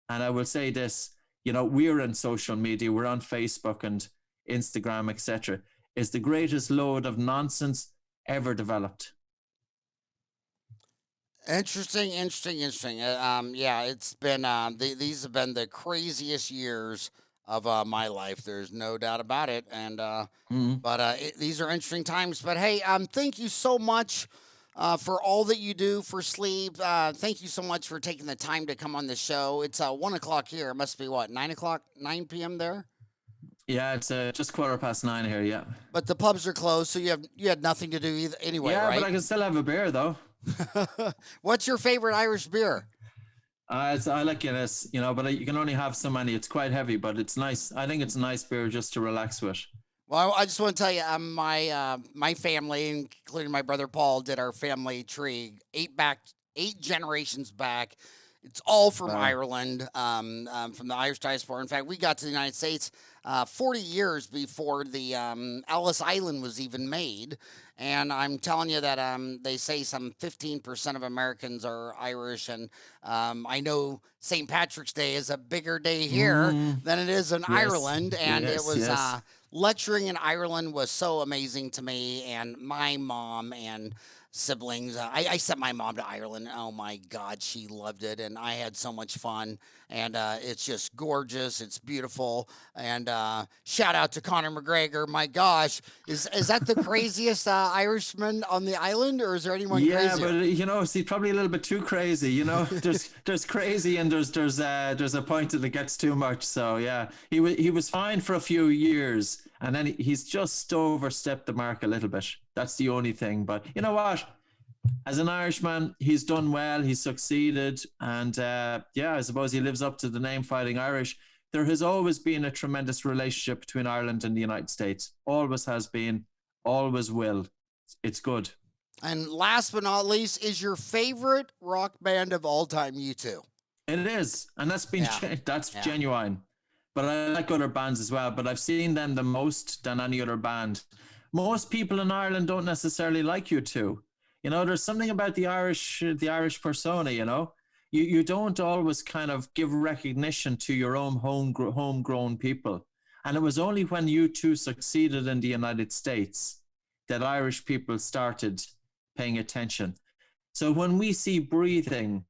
[SPEAKER 2] And I will say this, we're in social media, we're on Facebook, and Instagram, etc., is the greatest load of nonsense ever developed.
[SPEAKER 1] Interesting. Yeah, it's been these have been the craziest years of my life. There's no doubt about it. And
[SPEAKER 2] Mm.
[SPEAKER 1] but these are interesting times. But hey, thank you so much for all that you do for sleep. Thank you so much for taking the time to come on the show. It's 1 o'clock here. It must be what, 9 o'clock, 9 p.m. there.
[SPEAKER 2] Yeah, it's just 9:15 here. Yeah.
[SPEAKER 1] But the pubs are closed, so you had nothing to do either anyway,
[SPEAKER 2] Yeah,
[SPEAKER 1] right?
[SPEAKER 2] but I can still have a beer though.
[SPEAKER 1] What's your favorite Irish beer?
[SPEAKER 2] I like Guinness, but you can only have so many. It's quite heavy, but it's nice. I think it's a nice beer just to relax with.
[SPEAKER 1] Well, I just want to tell you, my family, including my brother Paul, did our family tree 8 generations back. It's all from
[SPEAKER 2] Wow.
[SPEAKER 1] Ireland, from the Irish diaspora. In fact, we got to the United States 40 years before the Ellis Island was even made. And I'm telling you that they say some 15% of Americans are Irish. And I know St. Patrick's Day is a bigger day here than it is in Ireland. And it was lecturing in Ireland was so amazing to me and my mom and siblings. I sent my mom to Ireland. Oh my God, she loved it, and I had so much fun. And it's just gorgeous. It's beautiful. And shout out to Conor McGregor. My gosh, is that the craziest Irishman on the island, or is there anyone crazier?
[SPEAKER 2] Yeah, but he's probably a little bit too crazy. There's crazy, and there's a point that it gets too much. So yeah, he was fine for a few years, and then he's just overstepped the mark a little bit. That's the only thing. But you know what? As an Irishman, he's done well. He's succeeded. And I suppose he lives up to the name Fighting Irish. There has always been a tremendous relationship between Ireland and the United States. Always has been, always will. It's good.
[SPEAKER 1] And last but not least, is your favorite rock band of all time U2?
[SPEAKER 2] It is. And that's genuine. But I like other bands as well. But I've seen them the most than any other band. Most people in Ireland don't necessarily like U2. There's something about the Irish persona, You don't always kind of give recognition to your own homegrown people. And it was only when U2 succeeded in the United States that Irish people started paying attention. So when we see Breathing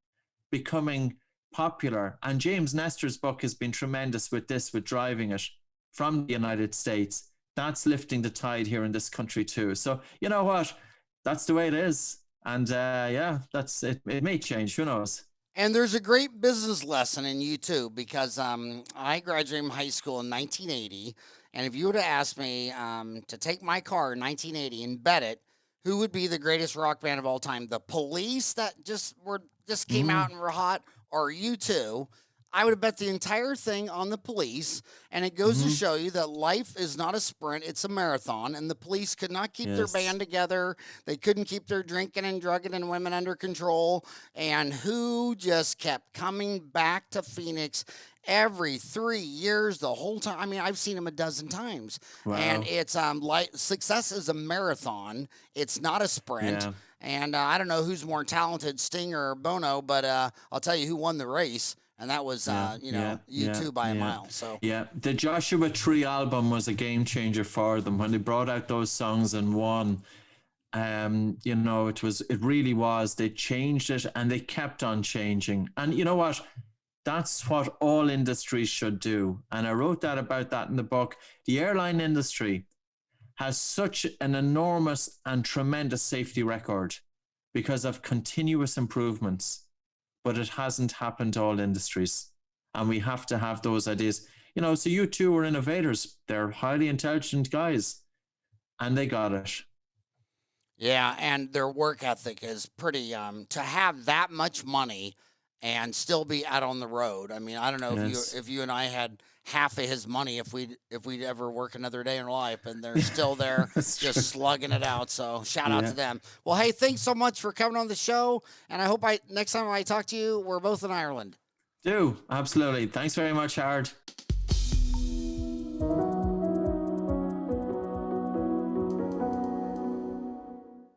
[SPEAKER 2] becoming popular, and James Nestor's book has been tremendous with this, with driving it from the United States, that's lifting the tide here in this country too. So you know what? That's the way it is. And that's it. It may change. Who knows?
[SPEAKER 1] And there's a great business lesson in U2 because I graduated from high school in 1980. And if you would have asked me to take my car in 1980 and bet it, who would be the greatest rock band of all time? The Police that just came out and were hot, or U2? I would have bet the entire thing on the Police, and it goes to show you that life is not a sprint, it's a marathon, and the Police could not keep their band together. They couldn't keep their drinking and drugging and women under control, and who just kept coming back to Phoenix every 3 years, the whole time. I mean, I've seen them a dozen times.
[SPEAKER 2] Wow.
[SPEAKER 1] And it's success is a marathon. It's not a sprint.
[SPEAKER 2] Yeah.
[SPEAKER 1] And I don't know who's more talented, Sting or Bono, but I'll tell you who won the race. And that was, U2 by a mile. So
[SPEAKER 2] the Joshua Tree album was a game changer for them when they brought out those songs and won. It really was. They changed it, and they kept on changing. And you know what? That's what all industries should do. And I wrote about that in the book. The airline industry has such an enormous and tremendous safety record because of continuous improvements. But it hasn't happened to all industries. And we have to have those ideas. So U2 are innovators. They're highly intelligent guys. And they got it.
[SPEAKER 1] yeah, and their work ethic is pretty, to have that much money and still be out on the road. I mean, I don't know if you and I had half of his money if we'd ever work another day in our life, and they're still there just slugging it out. So shout out to them. Well, hey, thanks so much for coming on the show, and I hope next time I talk to you, we're both in Ireland.
[SPEAKER 2] Absolutely. Thanks very much, Howard.